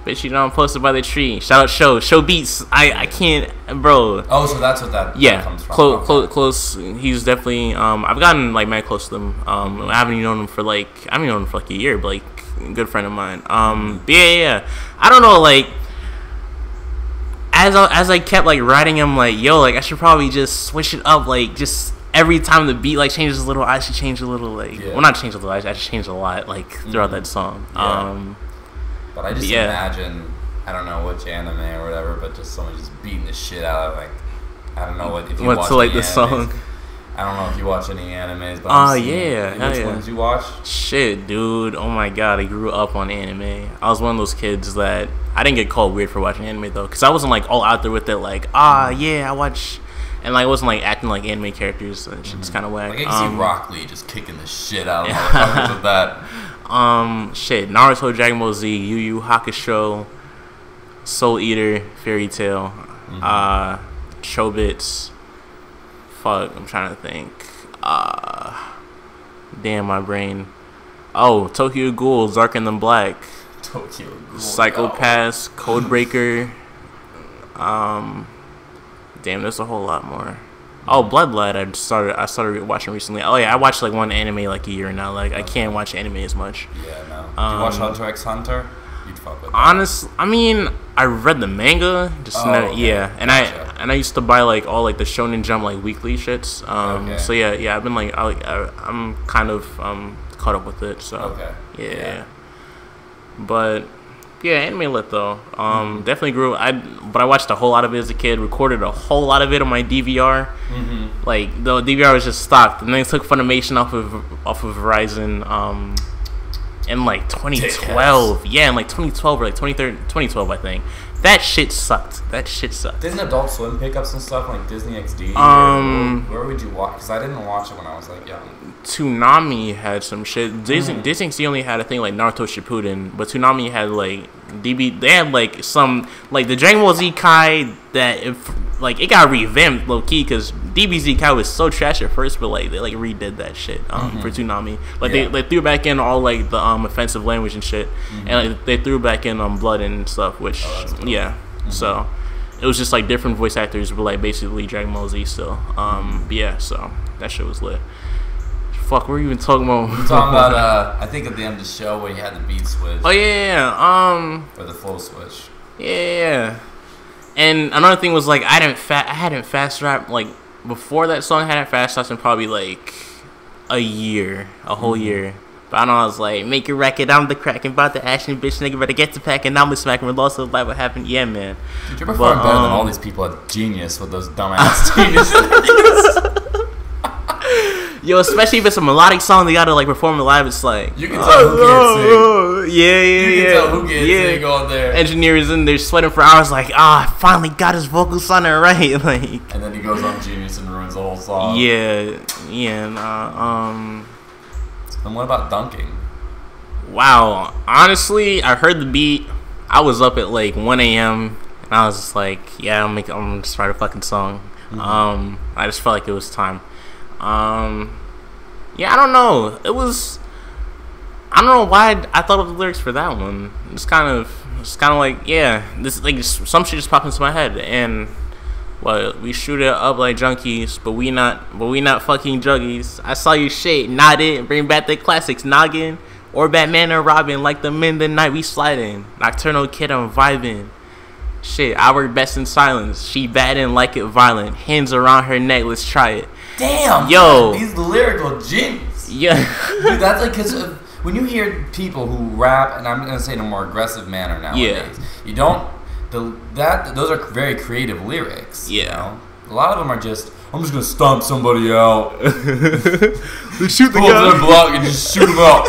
Bitch, you know I'm posted by the tree. Shout out Show Beats. I can't, bro. Oh, so that's what that comes from. Close. He's definitely I've gotten like mad close to them. I haven't even known him for like a year, but like a good friend of mine. Yeah. I don't know, like as I kept like writing him, like, yo, like I should probably just switch it up, like just every time the beat like changes a little, I should change a little, like well, not change a little, I should change a lot, like throughout that song. But I just imagine, I don't know which anime or whatever, but just someone just beating the shit out of, like, I don't know if you watch to like the song. I don't know if you watch any animes, but which ones you watch? Shit, dude. Oh my god, I grew up on anime. I was one of those kids that I didn't get called weird for watching anime though, because I wasn't like all out there with it, like I watch, and like I wasn't like acting like anime characters. And shit's kind of whack. Like I can see Rock Lee just kicking the shit out of motherfuckers with that. Shit, Naruto, Dragon Ball Z, Yu Yu Hakusho, Soul Eater, Fairy Tail, Chobits. Fuck, I'm trying to think. Damn, my brain. Oh, Tokyo Ghoul, Darker Than Black. Tokyo Ghoul. Psychopaths, Codebreaker. Damn, there's a whole lot more. Oh, Bloodlight, I started watching recently. Oh yeah, I watched like one anime like a year now. Like I can't watch anime as much. Yeah, no. Do you watch Hunter x Hunter? You'd fuck with that. I mean, I read the manga, yeah, and gotcha. I used to buy like all like the Shonen Jump like weekly shits. So yeah, I've been like I'm kind of caught up with it. So yeah. But yeah, anime lit though. Definitely grew. But I watched a whole lot of it as a kid. Recorded a whole lot of it on my DVR. Like the DVR was just stocked, and then took Funimation off of Verizon. In like 2012, yeah, in like 2012 or like 2012, I think. That shit sucked. Didn't Adult Swim pick up some stuff like Disney XD? Where would you watch? Because I didn't watch it when I was like young. Toonami had some shit. Disney XD only had a thing like Naruto Shippuden, but Toonami had like They had like some like the Dragon Ball Z Kai that it got revamped low key because DBZ Kai was so trash at first, but like they like redid that shit for Toonami. Like they threw back in all like the offensive language and shit, and like, they threw back in blood and stuff, which so it was just like different voice actors, but like basically Dragon Ball Z still. But yeah, so that shit was lit. Fuck, what were you even talking about? We're talking about I think at the end of the show where you had the beat switch. Oh yeah. Or the flow switch. Yeah. And another thing was like I hadn't fast rap like before that song. I hadn't fast rap in probably like a whole year. But I know I was like, make your record, I'm the crack, and about the action, bitch, nigga, better get to pack, and I'm the smack, and lost of life, what happened? Yeah, man. Dude, you're performing better than all these people at Genius with those dumbass geniuses. Yo, especially if it's a melodic song, they gotta like perform it live. It's like you can tell who can't sing. Yeah. You can tell who can't sing on there. Engineers in there sweating for hours, like I finally got his vocal sounding right. Like, and then he goes on Genius and ruins the whole song. Yeah. And what about dunking? Wow, honestly, I heard the beat. I was up at like 1 a.m. and I was just like, yeah, I'm gonna just write a fucking song. I just felt like it was time. Yeah, I don't know. I don't know why I thought of the lyrics for that one. It's kind of like, yeah, this like some shit just popped into my head, and we shoot it up like junkies, but we not fucking juggies. I saw you shade, nodded, bring back the classics, noggin, or Batman or Robin, like the men the night we sliding. Nocturnal kid, I'm vibing. Shit, I work best in silence. She batting like it violent. Hands around her neck, let's try it. Damn, yo, he's lyrical genius. Yeah, dude, that's like because when you hear people who rap, and I'm gonna say in a more aggressive manner nowadays, you don't. Those are very creative lyrics. Yeah, you know? A lot of them are just, I'm just gonna stomp somebody out. Shoot the guy. Pull up their block and just shoot him out.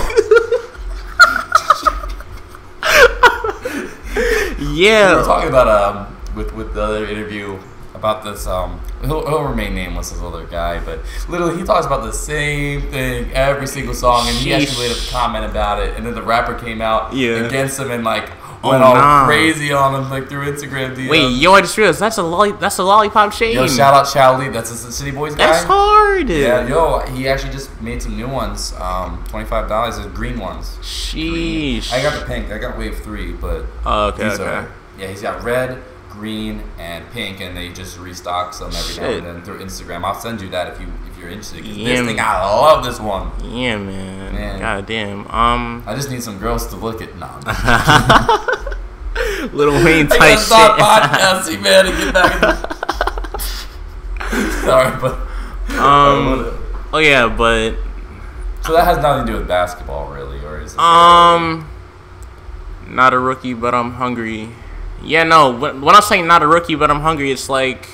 Yeah. We were talking about with the other interview about this. He'll remain nameless, this other guy, but literally he talks about the same thing every single song, and he actually made a comment about it, and then the rapper came out against him and like went all crazy on him like through Instagram DMs. Wait, yo, I just realized that's a lollipop chain. Yo, shout out Charlie, that's a City Boys guy. That's hard. Yeah, yo, he actually just made some new ones. $25, the green ones. Sheesh. Green. I got the pink. I got Wave 3, but okay. He's got red, green, and pink, and they just restock some every now and then through Instagram. I'll send you that if you're interested. This thing, I love this one. Yeah, man. God damn. I just need some girls to look at. Nah. Little Wayne type I shit. stop podcasting, man, and get back in the... Sorry, but oh yeah, but so that has nothing to do with basketball, really, or is it? Not a rookie, but I'm hungry. Yeah, no. When I'm saying not a rookie, but I'm hungry, it's like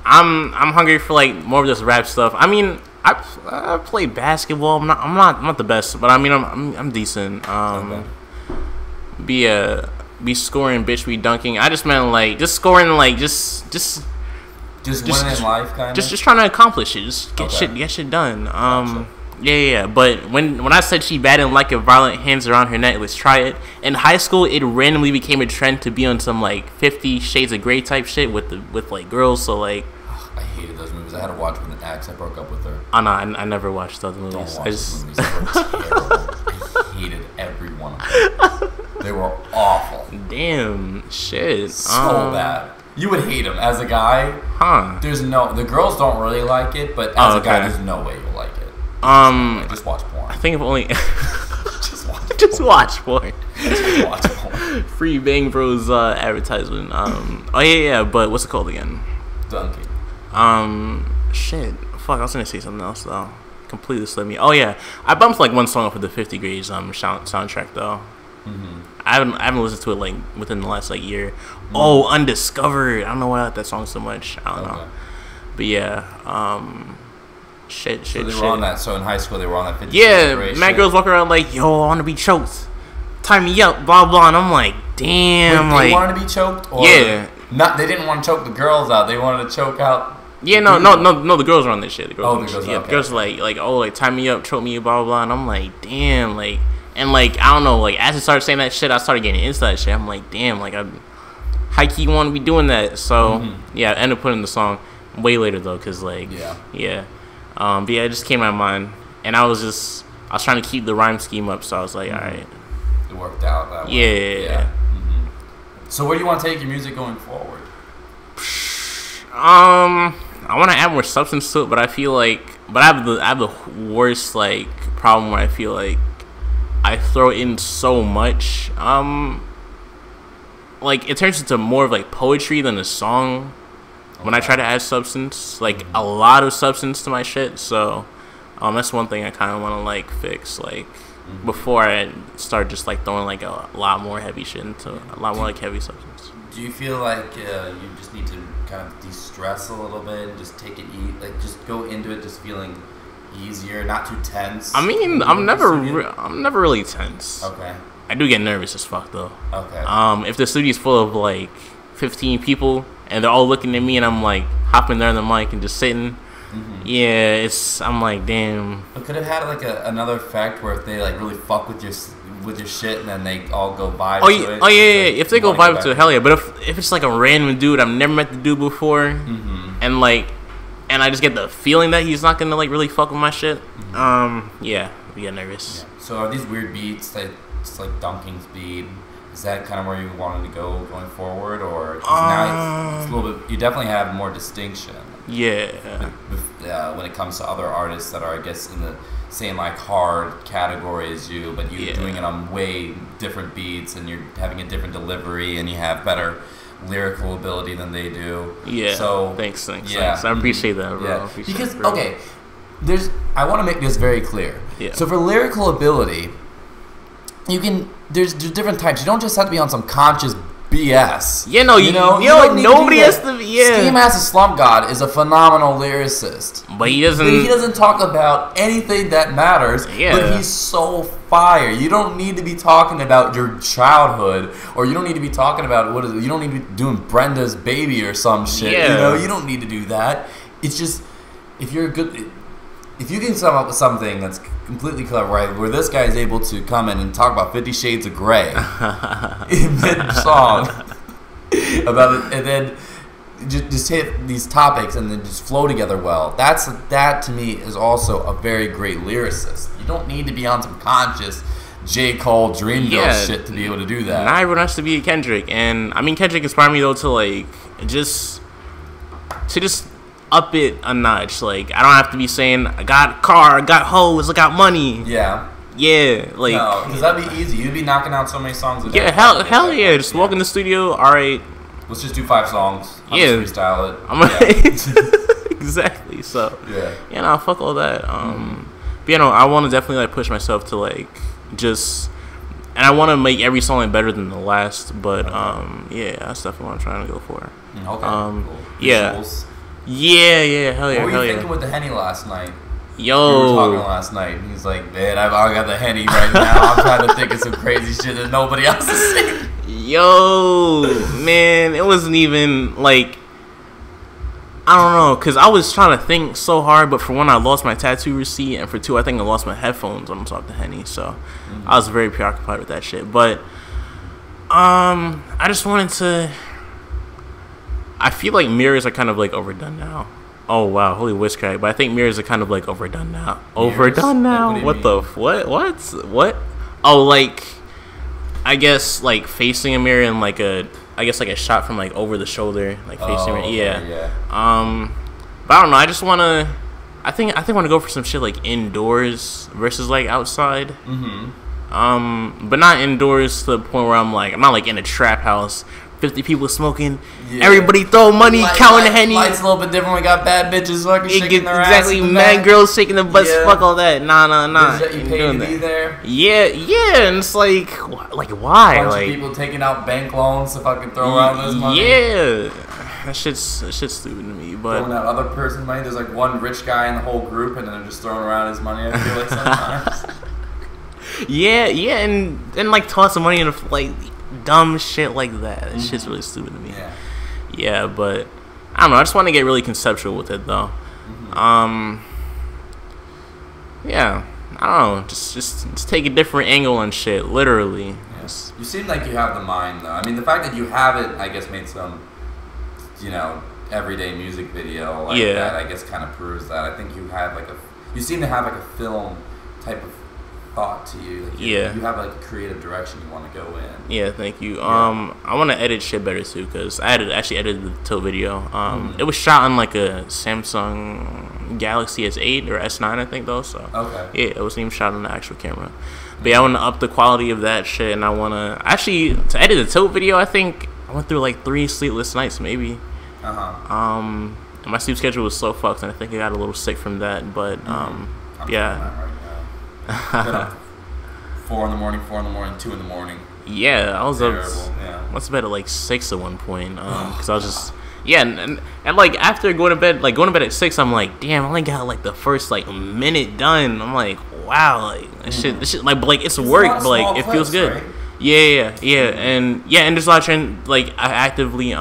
I'm hungry for like more of this rap stuff. I mean, I play basketball. I'm not the best, but I mean I'm decent. Be scoring, bitch, be dunking. I just meant like just scoring, like just winning in life, kind of. Just trying to accomplish it. Just get shit done. Gotcha. Yeah. But when I said she batting like a violent hands around her neck, let's try it. In high school, it randomly became a trend to be on some like 50 Shades of Grey type shit with like girls. So like, I hated those movies. I had to watch when the ex. I broke up with her. Oh no, I never watched those movies. Don't watch those movies. They were terrible. I hated every one of them. They were awful. Damn, shit. So bad. You would hate them as a guy. Huh? The girls don't really like it, but as a guy, there's no way you'll like it. Just watch porn. I think I've only just watch porn. Just watch porn. Free Bang Bros advertisement. But what's it called again? Dunking. Shit. Fuck, I was gonna say something else though. Completely slipped me. Oh yeah, I bumped like one song off of the 50 Grades soundtrack though. I haven't listened to it like within the last like year. Oh, Undiscovered. I don't know why I like that song so much. I don't know. But yeah, shit. So they were on that. So in high school, they were on that 50. Yeah, mad girls walk around like, yo, I want to be choked. Tie me up, blah blah. And I'm like, damn. Wait, they wanted to be choked? Or yeah. Not. They didn't want to choke the girls out. They wanted to choke out. Yeah, no. The girls are on this shit. The girls. Yeah, the girls are like tie me up, choke me, blah blah. And I'm like, damn, like. And like I don't know, like as I started saying that shit, I started getting into that shit. I'm like, damn, like I high key want to be doing that. So yeah, I ended up putting the song way later though, cause like but yeah, it just came to my mind, and I was trying to keep the rhyme scheme up, so I was like, all right, it worked out that way. Yeah. So where do you want to take your music going forward? I want to add more substance to it, but I feel like, I have the worst like problem where I feel like I throw in so much, like it turns into more of like poetry than a song. When I try to add substance, like a lot of substance to my shit. So, that's one thing I kind of want to like fix, like before I start just like throwing like a lot more heavy shit into a lot more like heavy substance. Do you feel like you just need to kind of de-stress a little bit and just take it easy, like just go into it just feeling easier, not too tense? I mean, I'm never really tense. Okay. I do get nervous as fuck though. Okay. If the studio's full of like 15 people and they're all looking at me and I'm like hopping there on the mic and just sitting, I'm like, damn. But could have had like another effect where if they like really fuck with your shit and then they all go vibe to it. Oh yeah. If they go vibe to it, hell yeah. But if it's like a random dude I've never met the dude before, and I just get the feeling that he's not gonna like really fuck with my shit, I get nervous. Yeah. So are these weird beats that it's like dunking speed? Is that kind of where you wanted to go going forward, or 'cause now it's a little bit? You definitely have more distinction. Yeah. When it comes to other artists that are, I guess, in the same like hard category as you, but you're doing it on way different beats, and you're having a different delivery, and you have better lyrical ability than they do. Yeah. So thanks. I appreciate that, bro. Yeah. Because I want to make this very clear. Yeah. So for lyrical ability, there's different types. You don't just have to be on some conscious BS. Yeah, no, you know nobody has to. Yeah, Ski Mask the Slump God is a phenomenal lyricist, but he doesn't. He doesn't talk about anything that matters. Yeah, but he's so fire. You don't need to be talking about your childhood, or you don't need to be talking about you don't need to be doing Brenda's Baby or some shit. Yeah. You know, you don't need to do that. It's just if you're good. If you can come up with something that's completely clever, right, where this guy is able to come in and talk about 50 Shades of Grey in mid-song about it, and then just hit these topics and then just flow together well, that to me is also a very great lyricist. You don't need to be on some conscious J. Cole Dreamville shit to be able to do that. Not everyone has to be Kendrick, and I mean Kendrick inspired me though to like just up it a notch. Like I don't have to be saying I got a car, I got hoes, I got money. Yeah, like no, because that'd be easy. You'd be knocking out so many songs a day. Yeah, hell yeah. Just walk in the studio. All right, let's just do 5 songs. I'll just freestyle it. Exactly. So yeah, no, fuck all that. But I want to definitely like push myself to like just, and I want to make every song like better than the last. But yeah, that's definitely what I'm trying to go for. Okay. Cool. Yeah. Visuals. Yeah, hell yeah, what were you thinking with the Henny last night? Yo, we were talking last night, and he's like, "Man, I got the Henny right now. I'm trying to think of some crazy shit that nobody else is saying." Yo, man, it wasn't even like I don't know, cause I was trying to think so hard, but for one, I lost my tattoo receipt, and for two, I think I lost my headphones when I'm talking to Henny, so I was very preoccupied with that shit. But I just wanted to. I feel like mirrors are kind of like overdone now. Oh wow, holy witchcraft! But I think mirrors are kind of like overdone now. Mirrors? Overdone now? Like, what the what? Oh, like I guess like facing a mirror and like a shot from like over the shoulder, like facing it. Yeah. But I don't know. I just wanna. I think I want to go for some shit like indoors versus like outside. But not indoors to the point where I'm not like in a trap house. 50 people smoking. Yeah. Everybody throw money, counting Henny. Lights a little bit different. We got bad bitches fucking shaking their ass. Exactly, mad girls shaking their butts. Yeah. Fuck all that. Nah. You pay to be there. Yeah, and it's like why? A bunch of people taking out bank loans to fucking throw around this money. Yeah, that shit's stupid to me. But throwing out other person's money. There's like one rich guy in the whole group, and then they're just throwing around his money. I feel like sometimes. yeah, and like tossing money in like. Dumb shit like that. That shit's really stupid to me. Yeah, but I don't know. I just want to get really conceptual with it though. Yeah, I don't know. Just take a different angle on shit. Literally. Yes. You seem like you have the mind though. I mean, the fact that you haven't, I guess, made some, everyday music video like that. I guess kind of proves that. I think you have you seem to have like a film type of thought to you. Like you have like a creative direction you want to go in. Yeah, thank you. I want to edit shit better too, because I actually edited the Tilt video. It was shot on like a Samsung Galaxy S8 or S9, I think though. So yeah, it wasn't even shot on the actual camera. But yeah, I want to up the quality of that shit, and I want to edit the Tilt video. I think I went through like 3 sleepless nights maybe. And my sleep schedule was so fucked, and I think I got a little sick from that. But yeah. 4 in the morning, 2 in the morning. Yeah, I was terrible. I went to bed at like 6 at one point, because I was just and like after going to bed at 6, I'm like, damn, I only got like the first like minute done. I'm like, wow, like this shit like, but like it's work, but like it feels good. Right? Yeah, and there's a lot of trend, like I actively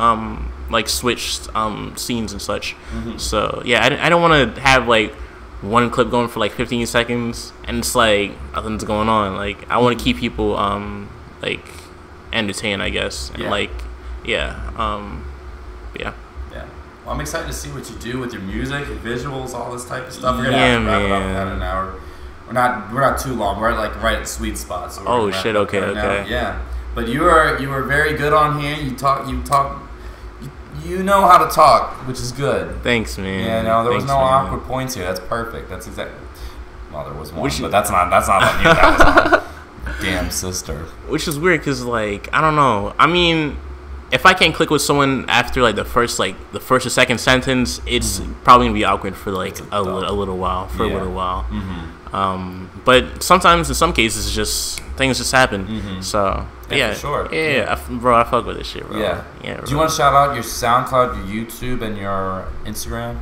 like switched scenes and such. So yeah, I don't want to have like one clip going for like 15 seconds and it's like nothing's going on. Like I want to keep people like entertained, I guess. And Well, I'm excited to see what you do with your music, your visuals, all this type of stuff. We're gonna have to wrap it up in about an hour. We're not too long. We're like right at sweet spot. So oh shit! Okay. Yeah, but you were very good on here. You talk. You know how to talk, which is good. Thanks, man. Yeah, no, there was no awkward points here. That's perfect. That's exactly. Well, there was one, but that's not on you. That was on damn sister. Which is weird, cause like I don't know. I mean, if I can't click with someone after like the first or second sentence, it's probably gonna be awkward for like a little while. But sometimes in some cases, just things just happen. So for sure. Bro, I fuck with this shit, bro. Yeah. Bro. Do you want to shout out your SoundCloud, your YouTube, and your Instagram?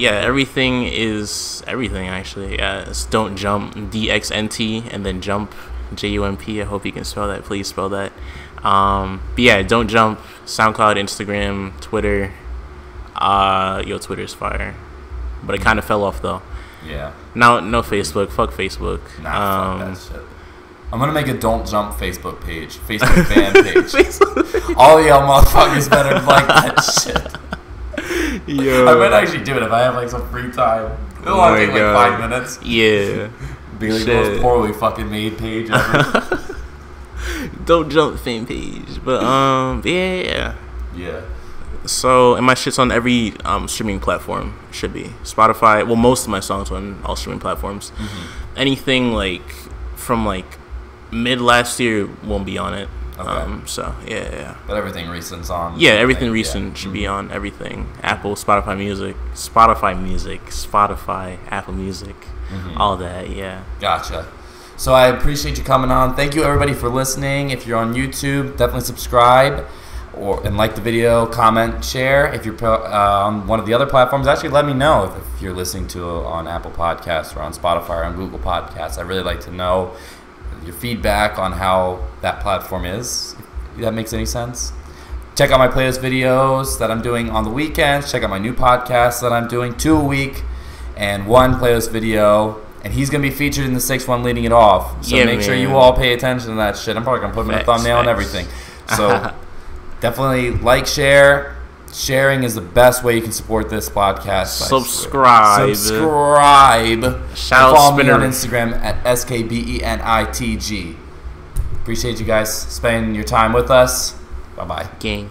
Everything is everything actually. Yeah, it's Don't Jump, DXNT, and then Jump, JUMP. I hope you can spell that. Please spell that. But yeah, Don't Jump, SoundCloud, Instagram, Twitter. Yo, Twitter's fire, but it kind of fell off though. Yeah. No Facebook. Fuck Facebook. Nah, fuck that shit. I'm gonna make a Don't Jump Facebook page, Facebook fan page. All y'all motherfuckers better like that shit. Yo. I might actually do it if I have like some free time. It'll only take like 5 minutes. Yeah. Be like the most poorly fucking made page ever. Don't Jump fan page, but yeah. So, and my shit's on every streaming platform. Should be Spotify. Well, most of my songs on all streaming platforms. Anything like from like mid last year won't be on it. Okay. So yeah. But everything recent's on. Yeah, everything recent should be on everything. Apple, Spotify, Apple Music, all that. Yeah. Gotcha. So I appreciate you coming on. Thank you everybody for listening. If you're on YouTube, definitely subscribe and like the video, comment, share. If you're on one of the other platforms, actually let me know if you're listening to it on Apple Podcasts or on Spotify or on Google Podcasts. I really like to know your feedback on how that platform is, if that makes any sense. Check out my playlist videos that I'm doing on the weekends. Check out my new podcast that I'm doing, 2 a week and 1 playlist video. And he's going to be featured in the 6th one leading it off. So make sure you all pay attention to that shit. I'm probably going to put him in a thumbnail and everything. So definitely like, share. Sharing is the best way you can support this podcast. Subscribe. Shout out follow me on Instagram at SKBENITG. Appreciate you guys spending your time with us. Bye-bye. Gang.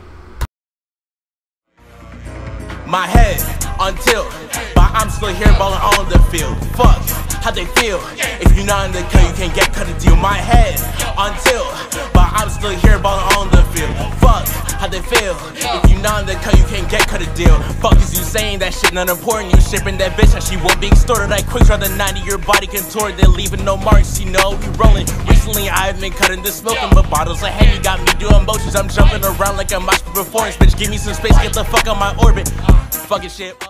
My head on tilt, but I'm still here balling on the field. Fuck how they feel. If you're not in the cut, you can't get cut a deal. My head on tilt, but I'm still here balling on the field. Fuck how they feel. If you're not in the cut, you can't get cut a deal. Fuck is you saying that shit not important? You shipping that bitch and she won't be extorted. I quick draw the 90, your body contorted, then leaving no marks. You know we rolling. Recently I've been cutting the smoking, but bottles of Henny got me doing motions. I'm jumping around like a mosh performance. Bitch, give me some space, get the fuck out my orbit. Fucking shit.